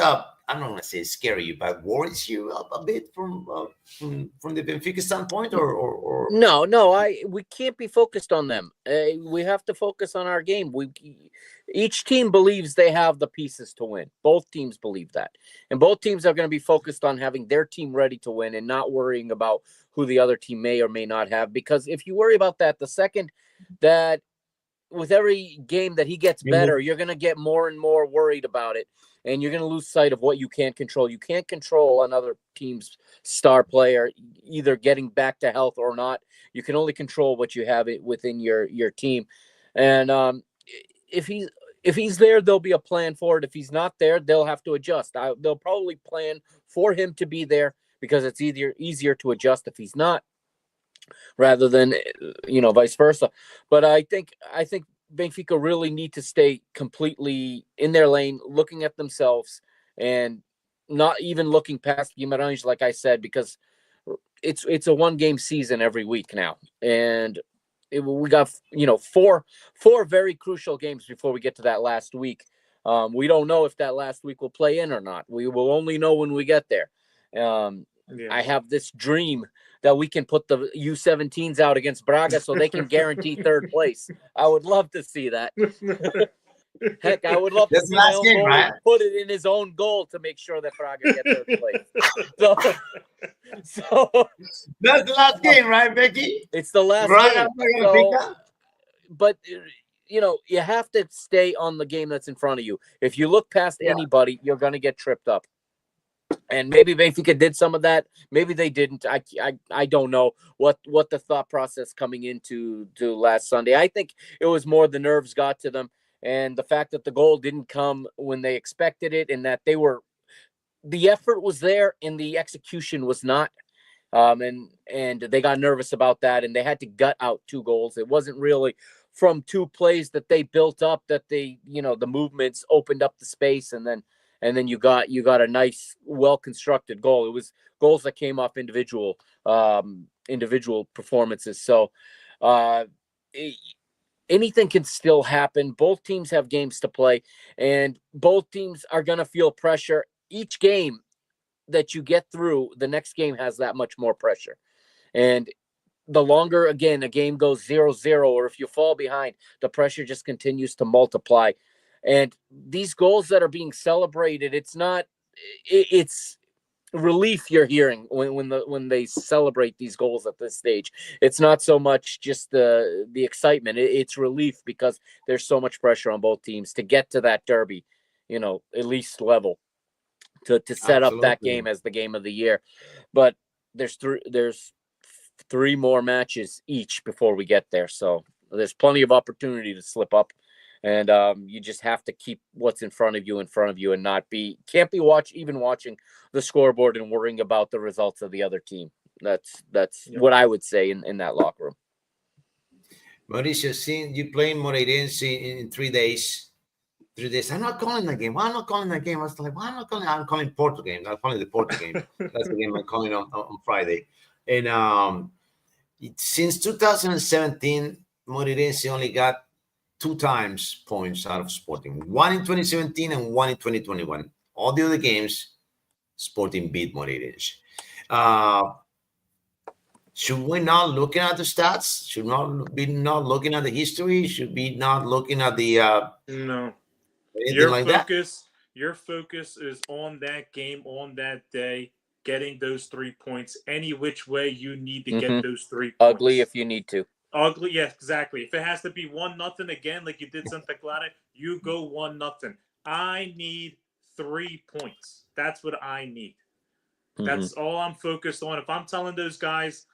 I'm not going to say scary you, but worries you a bit from the Benfica standpoint, or No, we can't be focused on them. We have to focus on our game. Each team believes they have the pieces to win. Both teams believe that, and both teams are going to be focused on having their team ready to win and not worrying about who the other team may or may not have. Because if you worry about that, the second that with every game that he gets better, you're going to get more and more worried about it. And you're going to lose sight of what you can't control. You can't control another team's star player either getting back to health or not. You can only control what you have within your team. And if he's there, there'll be a plan for it. If he's not there, they'll have to adjust. They'll probably plan for him to be there because it's easier to adjust if he's not, rather than vice versa. But I think Benfica really need to stay completely in their lane, looking at themselves and not even looking past Guimarães, like I said, because it's a 1-game season every week now. And we got, four very crucial games before we get to that last week. We don't know if that last week will play in or not. We will only know when we get there. I have this dream that we can put the U17s out against Braga so they can guarantee 3rd place. I would love to see that. Heck, I would love to see my own goal, right? Put it in his own goal to make sure that Braga get 3rd place. So that's the last game, right, Becky? It's the last game. So, but you have to stay on the game that's in front of you. If you look past anybody, you're going to get tripped up. And maybe Benfica did some of that. Maybe they didn't. I don't know what the thought process coming into last Sunday. I think it was more the nerves got to them, and the fact that the goal didn't come when they expected it, and that the effort was there and the execution was not. And they got nervous about that, and they had to gut out 2 goals. It wasn't really from 2 plays that they built up that they, the movements opened up the space, and then you got a nice, well-constructed goal. It was goals that came off individual performances. So anything can still happen. Both teams have games to play, and both teams are going to feel pressure. Each game that you get through, the next game has that much more pressure. And the longer, again, a game goes 0-0, or if you fall behind, the pressure just continues to multiply. And these goals that are being celebrated, it's relief you're hearing when they celebrate these goals at this stage. It's not so much just the excitement. It's relief because there's so much pressure on both teams to get to that derby, at least level to set up that game as the game of the year. But there's three more matches each before we get there, so there's plenty of opportunity to slip up. And you just have to keep what's in front of you and can't be watching the scoreboard and worrying about the results of the other team. That's what I would say in that locker room. Mauricio, seeing you playing Moreirense in 3 days. I'm not calling that game. Why am I not calling that game? I was like, why am I not calling? I'm calling Porto game. I'm calling the Porto game. That's the game I'm calling on Friday. And since 2017, Moreirense only got 2 times points out of Sporting. One in 2017 and one in 2021. All the other games, Sporting beat Moreirense. Should we not looking at the stats? Should not be not looking at the history? Should be not looking at the no. Your focus is on that game, on that day, getting those 3 points. Any which way you need to get those 3 points. Ugly if you need to. Ugly, yes, exactly. If it has to be 1-0 again, like you did Santa Clara, you go 1-0. I need 3 points. That's what I need. That's all I'm focused on. If I'm telling those guys,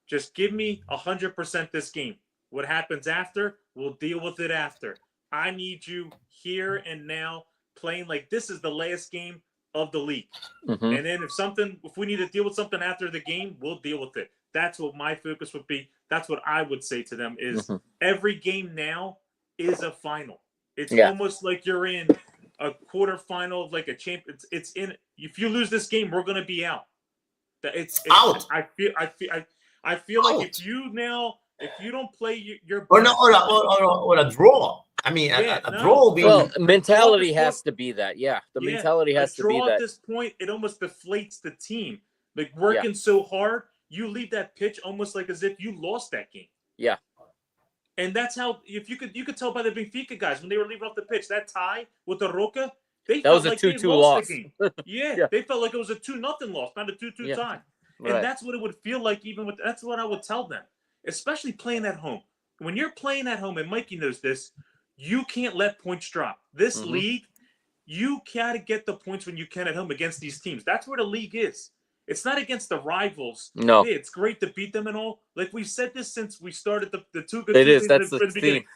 just give me 100% this game. What happens after, we'll deal with it after. I need you here and now playing like this is the last game of the league. And then if we need to deal with something after the game, we'll deal with it. That's what my focus would be. That's what I would say to them is every game now is a final. It's almost like you're in a quarterfinal of like a champ. It's in. If you lose this game, we're going to be out. It's out. I feel like if you don't play your or a draw. I mean, a draw will be. Well, mentality has to be that. Yeah, the mentality has to be that. At this point, it almost deflates the team. Like working so hard, you leave that pitch almost like as if you lost that game. Yeah. And that's how if you could tell by the Benfica guys when they were leaving off the pitch, that tie with the Roca, they felt like 2-2 loss. The game. They felt like it was a 2-0 loss, not a 2-2 tie. Right. And that's what it would feel like that's what I would tell them. Especially playing at home. When you're playing at home, and Mikey knows this, you can't let points drop. This league, you gotta get the points when you can at home against these teams. That's where the league is. It's not against the rivals. No. Yeah, it's great to beat them and all. Like we've said this since we started the Tuga. It is. That's the beginning.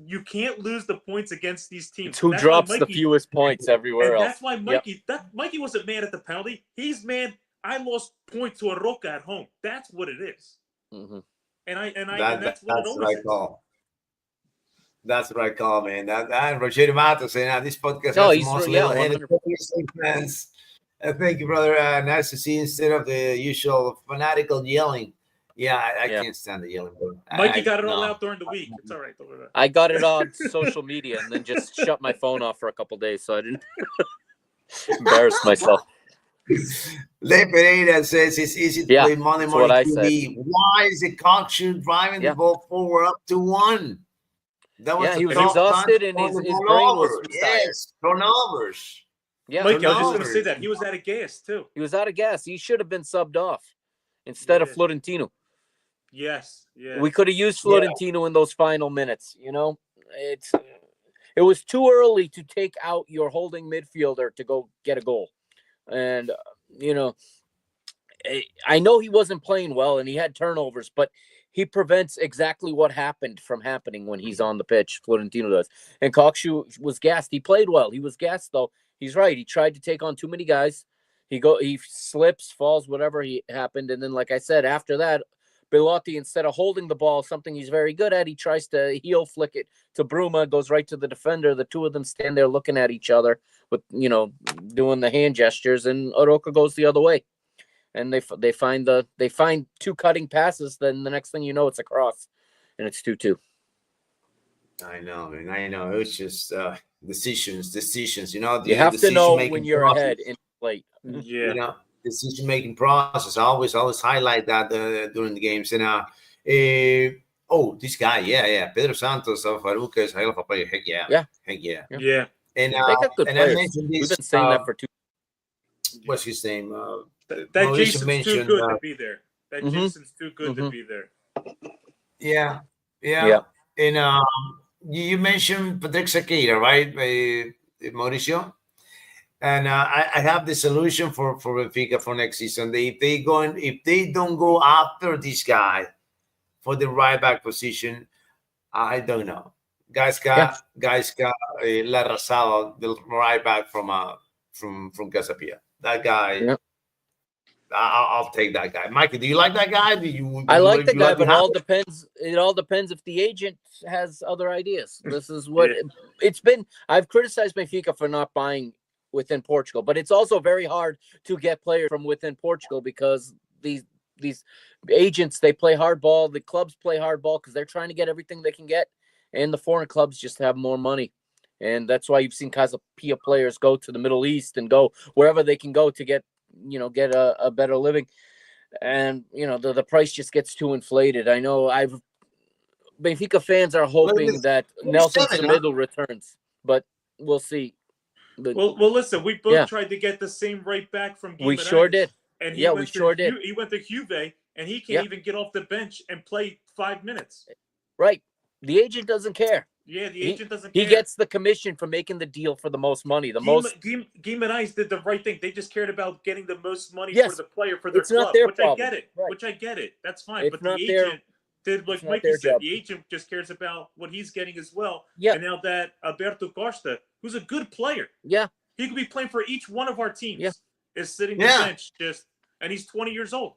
You can't lose the points against these teams. It's who drops the fewest points everywhere else. That's why Mikey wasn't mad at the penalty. He's mad. I lost points to a Roca at home. That's what it is. That's what it always is. That's what I call, man. That Rogerio Matos, and this podcast has the most level-headed fans. Thank you, brother. Nice to see you instead of the usual fanatical yelling. Yeah, I can't stand the yelling, bro. Mikey got it all out during the week. It's all right. I got it on social media and then just shut my phone off for a couple days so I didn't embarrass myself. Le Pereira says it's easy to play Monday morning TV. Why is the cockshoe driving the ball forward up to 1? That was he was exhausted and his brain was turnovers. Yeah, Mike, I was just going to say that. He was out of gas, too. He was out of gas. He should have been subbed off instead of Florentino. Yes. Yeah. We could have used Florentino in those final minutes. It was too early to take out your holding midfielder to go get a goal. And, I know he wasn't playing well and he had turnovers, but he prevents exactly what happened from happening when he's on the pitch. Florentino does. And Cockshoe was gassed. He played well. He was gassed, though. He's right. He tried to take on too many guys. He slips, falls, whatever happened. And then, like I said, after that, Belotti, instead of holding the ball, something he's very good at, he tries to heel flick it to Bruma, goes right to the defender. The two of them stand there looking at each other with, doing the hand gestures, and Oroka goes the other way. And they find 2 cutting passes. Then the next thing you know, it's a cross, and it's 2-2. I know, man. I know. It was just decisions. You have to know when you're ahead in plate. Yeah. Decision-making process. I always highlight that during the games. And this guy, Pedro Santos of Faruca is a hell of a player. Heck yeah. Yeah. And they got good players. I mentioned this. We've been saying that for 2. what's his name? That Mauricio Jason's too mentioned, good to be there. That Mhm. Jason's too good to Mhm. be there. yeah, yeah. Yeah. And you mentioned Patrick Sequeira, right, Mauricio? And I have the solution for Benfica for next season. If they don't go after this guy for the right back position, I don't know. Guys got La Razada, the right back from Casapia. That guy, Yeah. I'll take that guy. Mikey, do you like that guy? Do you? I like the you guy, like but behind? all depends. It all depends if the agent has other ideas. This is what it's been. I've criticized Benfica for not buying within Portugal, but it's also very hard to get players from within Portugal because these agents, they play hardball. The clubs play hardball because they're trying to get everything they can get, and the foreign clubs just have more money. And that's why you've seen Casapia players go to the Middle East and go wherever they can go to get a better living. And the price just gets too inflated. I know Benfica fans are hoping that Nelson Semedo returns, but we'll see. But, well, listen, we both tried to get the same right back from Guimaraes. We sure did. And we sure did. He went to Juve, and he can't even get off the bench and play 5 minutes. Right. The agent doesn't care. Yeah, the agent doesn't care. He gets the commission for making the deal for the most money. Guimaraes did the right thing. They just cared about getting the most money for the player for their it's club, not their which problem. I get it. Right. Which I get it. That's fine. It's but the not agent did like Mikey said. job. The agent just cares about what he's getting as well. Yeah. And now that Alberto Costa, who's a good player, he could be playing for each one of our teams, is sitting on the bench and he's 20 years old.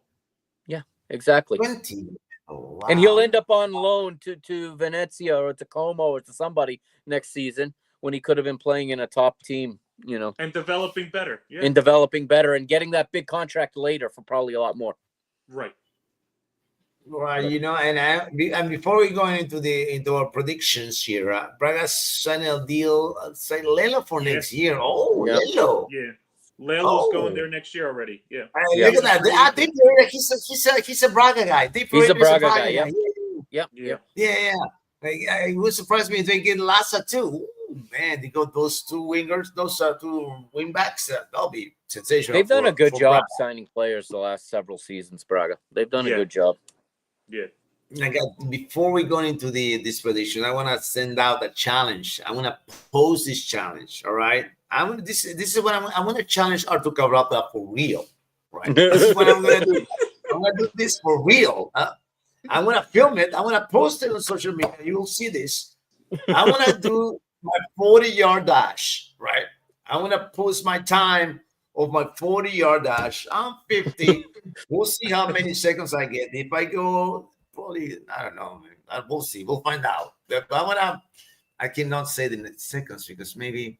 Yeah, exactly. 20. Oh, wow. And he'll end up on loan to Venezia or to Como or to somebody next season when he could have been playing in a top team, And developing better. Yeah. And developing better and getting that big contract later for probably a lot more. Right. Right, and before we go into our predictions here, Braga signed a deal, signed Lelo for next year. Oh, Lelo. Yeah. Lelo's going there next year already. Yeah. Look at that. He's a Braga guy. He's a Braga guy. Yeah. It would surprise me if they get Lassa too. Ooh, man, they got those two wingers, those two wing backs. That'll be sensational. They've done a good job signing players the last several seasons, Braga. They've done a good job. Yeah. Before we go into this prediction, I want to send out a challenge. I want to pose this challenge. All right. This is what I'm going to challenge Artur Cabral for real. Right. This is what I'm going to do. I'm going to do this for real. I'm going to film it. I'm going to post it on social media. You will see this. I'm going to do my 40-yard dash. Right. I'm going to post my time of my 40-yard dash. I'm 50. We'll see how many seconds I get. If I go, probably, I don't know. We'll see. We'll find out. But I cannot say the seconds because maybe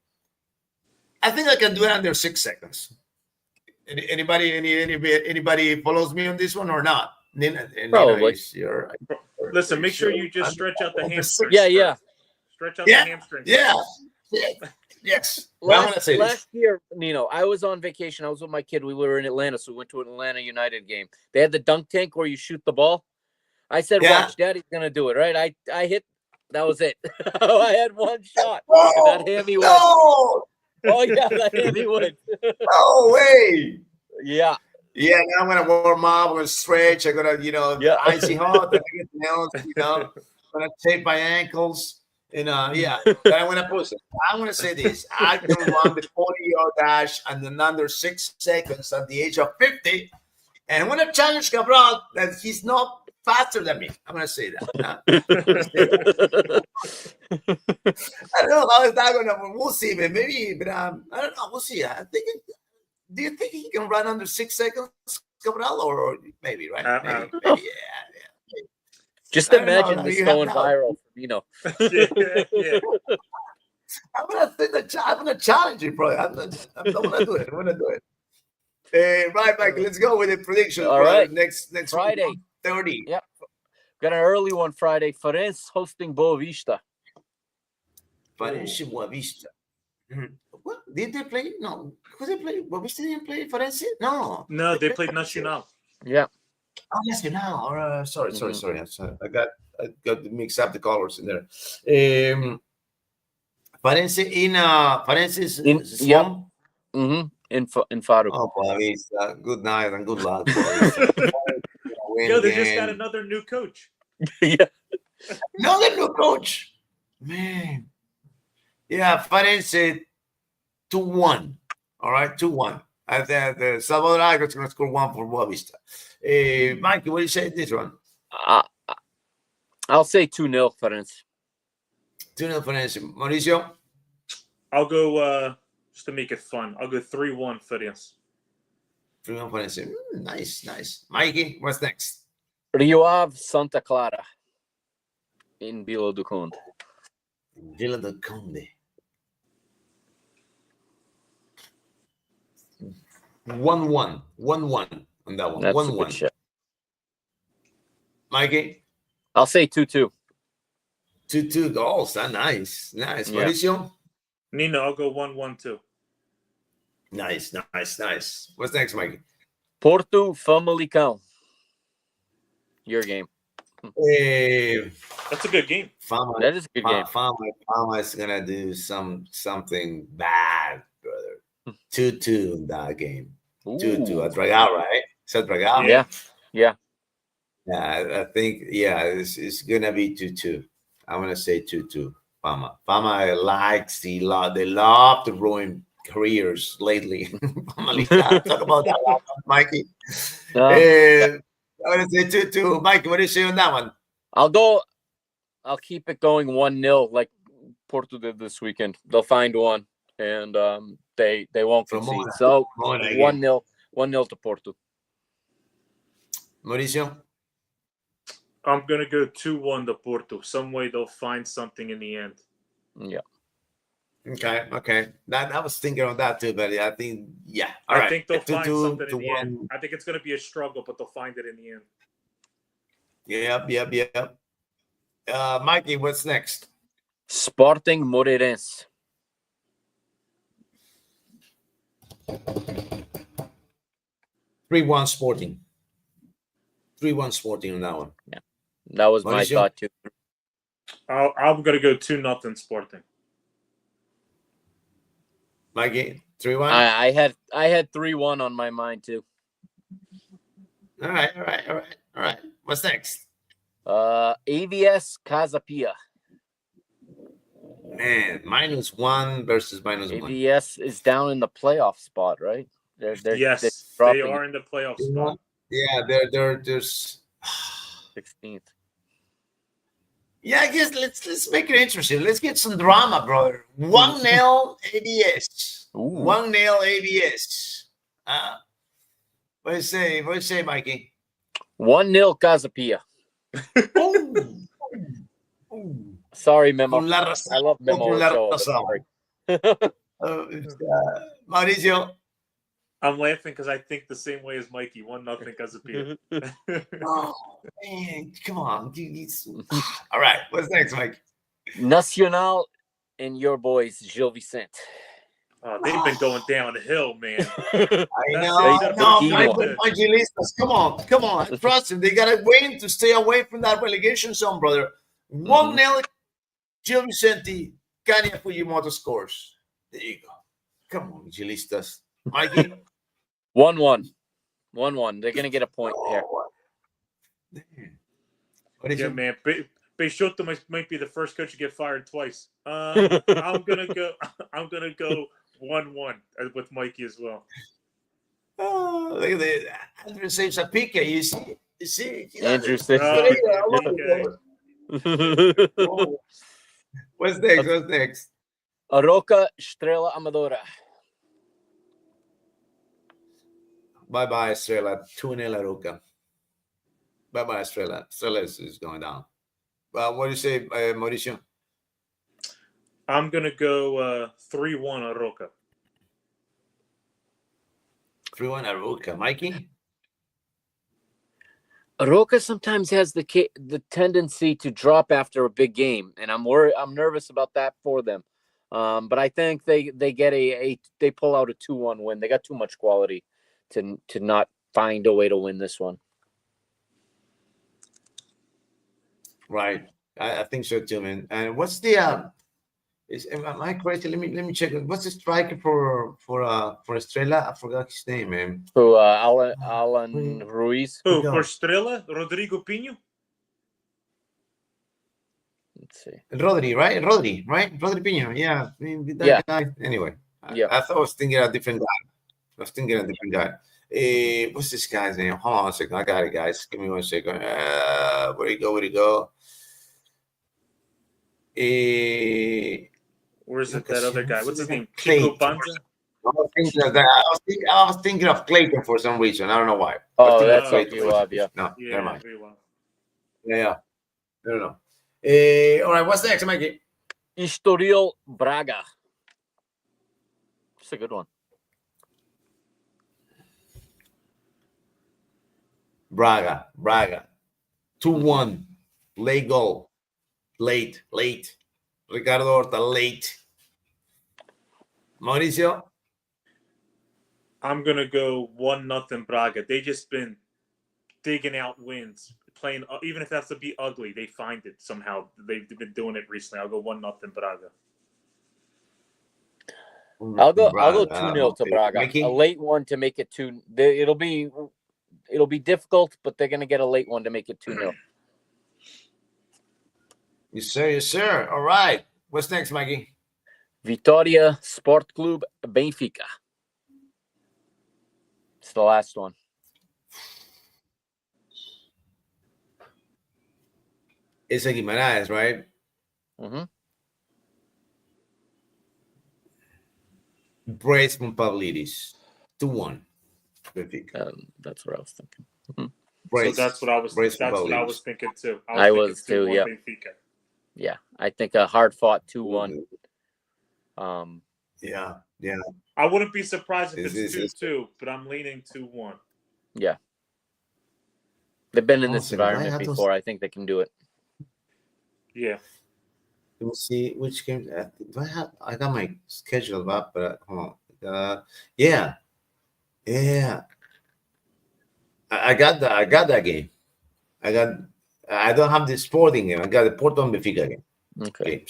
I think I can do it under 6 seconds. Anybody follows me on this one or not? Probably. Listen, make sure you just stretch out the hamstrings. Yeah. Stretch out the hamstrings. Yeah. Yes. Last year, Nino, I was on vacation. I was with my kid. We were in Atlanta, so we went to an Atlanta United game. They had the dunk tank where you shoot the ball. I said, watch, Daddy's going to do it, right? I hit. That was it. I had one shot. That hammy went. Oh, yeah, that hammy went. No way. Yeah. Yeah, now I'm gonna warm up. I'm gonna stretch. I'm gonna, icy hot and everything else. I'm gonna tape my ankles. Then I'm gonna push it. I'm gonna say this: I can run the 40-yard dash and in under 6 seconds at the age of 50, and I'm gonna challenge Cabral that he's not faster than me. I'm gonna say that. I don't know how it's not gonna. We'll see, but maybe. But I don't know. We'll see. I think. Do you think he can run under 6 seconds, Cabral, or maybe, right? Maybe, yeah. Just imagine this going viral, Yeah. I'm gonna challenge you, bro. I'm gonna do it. I'm gonna do it. Right, Mike. Let's go with the prediction. All right. Next Friday, 30. Yep. Got an early one Friday. Farense hosting Boavista. Farense Boavista. What did they play? No, who they play? Boavista didn't play Farense? No, they played Nacional. Yeah. Oh, Nacional. Sorry. I got mixed up the colors in there. Farense is home. in Faru. Oh, Boavista. Good night and good luck, Boavista. Yo, they just got another new coach. Yeah. Another new coach. Man. Yeah, Farense 2-1. All right, 2-1. I think the Salvador Agro is going to score 1 for Boavista. Mikey, what do you say this one? I'll say 2-0 Farense. 2-0 Farense. Mauricio? I'll go, just to make it fun, I'll go 3-1 Farense. 3-1 Farense. Nice. Mikey, what's next? Rio Ave Santa Clara in Vila do Conde. Vila do Conde. 1-1. 1-1 on that one. That's 1-1. a good shot. Mikey? I'll say 2-2. 2-2 goals. Nice. Yeah. Mauricio? Nino, I'll go 1-1 too. Nice. What's next, Mikey? Porto Famalicão. Your game. That's a good game. Fama, That is a good game. Fama is gonna do something bad, brother. 2-2 in that game. 2-2. A Dragal, right? Is that Dragal? Yeah. I think it's gonna be 2-2. I'm gonna say 2-2. Fama likes they love to ruin careers lately. Talk about that, Mikey. I'm gonna say 2-2. Mikey, what do you say on that one? I'll keep it going 1-0 like Porto did this weekend. They'll find one and they won't concede. So 1-0 to Porto. Mauricio? I'm going to go 2-1 to Porto. Some way they'll find something in the end. Yeah. Okay. I was thinking of that too, but I think, All I right. think they'll find something in the 1. end. I think it's going to be a struggle, but they'll find it in the end. Yep. Mikey, what's next? Sporting Moreirense. 3-1 Sporting. 3-1 Sporting on that one. Yeah. That was my thought too. I'm going to go 2-0 Sporting. Mikey, 3-1? I had 3-1 on my mind too. All right. What's next? AVS Casapia. Man, -1 versus -1. AVS is down in the playoff spot, right? They are in the playoff spot. Yeah, they're 16th. Yeah, I guess let's make it interesting. Let's get some drama, brother. 1-0 ABS. 1-0 ABS. What do you say, Mikey? 1-0 Casapia. Sorry, Memo. I love Memo. Mauricio? I'm laughing because I think the same way as Mikey. 1-0 Casapia. Oh, man. Come on. All right. What's next, Mike? Nacional and your boys, Gil Vicente. Oh, they've been going downhill, man. I know. My Gilistas, come on. Trust them. They got to win to stay away from that relegation zone, brother. 1-0 Gil Vicente, Kanye Fujimoto scores. There you go. Come on, Gilistas. Mikey? 1-1. They're going to get a point here. Yeah, man. Peixoto might be the first coach to get fired twice. I'm gonna go 1-1 with Mikey as well. Oh, look at that. Andrew saves a pique. You see. Andrew saves What's next? Aroca Estrela Amadora. Bye, Estrela. 2-0 Aroca. Bye, Estrela. Estrela is going down. What do you say, Mauricio? I'm going to go 3-1 Aroca. 3-1 Aroca. Mikey? Aroca sometimes has the tendency to drop after a big game, and I'm nervous about that for them. But I think they get they pull out a 2-1 win. They got too much quality to not find a way to win this one. Right. I think so too, man. And what's the Am I crazy? Let me check. What's the striker for Estrella? I forgot his name, man. So Alan Ruiz. Who for Strela? Rodrigo Pino. Let's see. Rodri, right? Rodri Pino. Yeah, I mean, that guy. Anyway, Yeah. I thought I was thinking a different guy. What's this guy's name? Hold on a second. I got it, guys. Give me 1 second. Where'd he go? Where's that other guy? What's his name? Clayton. Chico Banza? I was thinking of Clayton for some reason. I don't know why. Oh, that's what you have, yeah. No, never mind. Very well. Yeah. I don't know. All right, what's next, Mikey? Estoril Braga. It's a good one. Braga. 2-1. Late goal. Late. Ricardo Horta, late. Mauricio? I'm going to go 1-0 Braga. They just been digging out wins. Playing, even if that's to be ugly, they find it somehow. They've been doing it recently. I'll go 1-0 Braga. I'll go 2-0 to Braga. Mickey? A late one to make it 2. It'll be difficult, but they're going to get a late one to make it 2-0. Yes, sir. All right. What's next, Mikey? Vitória Sport Club Benfica. It's the last one. It's a Guimaraes, right? Mm-hmm. Brace Pavlidis. 2-1. Benfica. That's what I was thinking. Mm-hmm. So that's what I was thinking too. I was too, yeah. Benfica. Yeah, I think a hard-fought 2-1. Yeah. I wouldn't be surprised if it's 2-2, but I'm leaning 2-1. Yeah. They've been in this environment before. I think they can do it. Yeah. Let me see which games. Do I got my schedule up, but hold on. Yeah. I got that game. I don't have the sporting game. I got the Porto and Benfica game. Okay.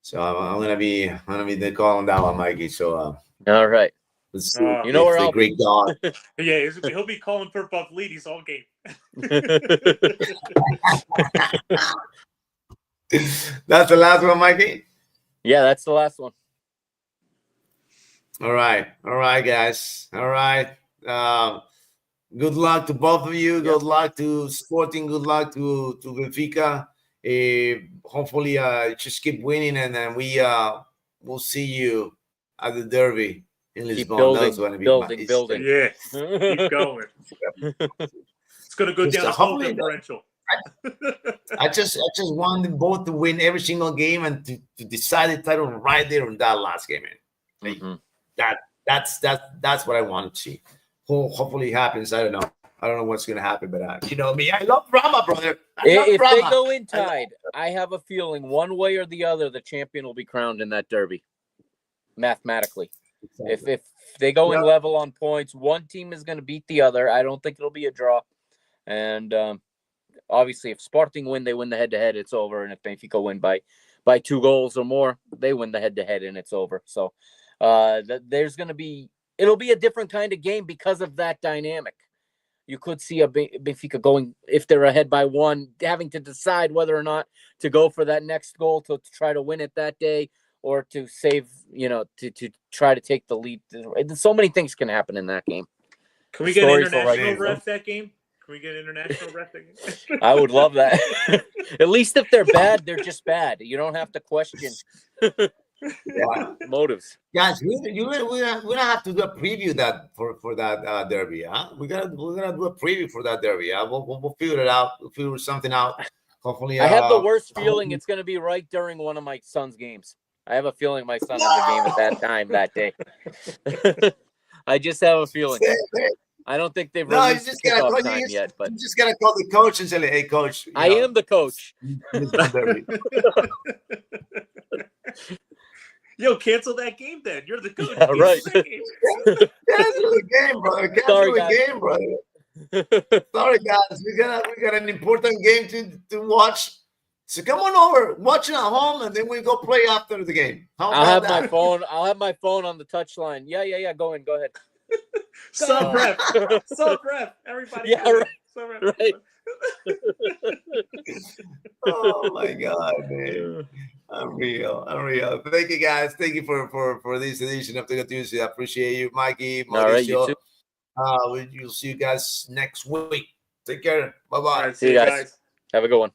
So I'm gonna be the call on that one, Mikey. So all right. Let's see. You know where the great God. Yeah, he'll be calling for Pavlidis all game. That's the last one, Mikey? Yeah, that's the last one. All right, guys. All right. Good luck to both of you. Good luck to Sporting. Good luck to Benfica. Hopefully, just keep winning, and then we'll see you at the derby in Lisbon. Building. Yeah, keep going. It's gonna go down the whole differential. I just want them both to win every single game and to decide the title right there in that last game, man. Mm-hmm. That's what I want to see. Hopefully it happens. I don't know what's gonna happen, but you know me, I love drama, brother. If they go in tied, I have a feeling one way or the other, the champion will be crowned in that derby. Mathematically, if they go in level on points, one team is going to beat the other. I don't think it'll be a draw, and obviously, if Sporting win, they win the head-to-head. It's over, and if Benfica win by 2 goals or more, they win the head-to-head, and it's over. So, it'll be a different kind of game because of that dynamic. You could see a Benfica going, if they're ahead by 1, having to decide whether or not to go for that next goal to try to win it that day, or to save, to try to take the lead. So many things can happen in that game. Can we get international ref that game? Can we get international ref that game? I would love that. At least if they're bad, they're just bad. You don't have to question motives. Guys, we're gonna have to do a preview for that derby. We're gonna do a preview for that derby. We'll figure it out. We'll figure something out. Hopefully, I have the worst feeling it's going to be right during one of my son's games. I have a feeling my son has a game at that time that day. I just have a feeling. I don't think they've released the kickoff time yet, but you just gotta call the coach and say, "Hey, coach, I am the coach." Yo, cancel that game then. You're the coach. Yeah, right. Cancel the game, brother. Cancel the game, brother. Sorry, guys. We got an important game to watch. So come on over, watch it at home, and then we go play after the game. How I'll about have that? my phone. I'll have my phone on the touch line. Yeah. Go ahead. Sub ref. Sub ref. Everybody. Yeah, go in. right. Sub ref. Right. Oh my God, man. Unreal. Thank you, guys. Thank you for this edition of Tuga Tuesday. I appreciate you, Mikey, All right, you Mauricio. too. We'll see you guys next week. Take care. Bye-bye. All right, See you guys. Have a good one.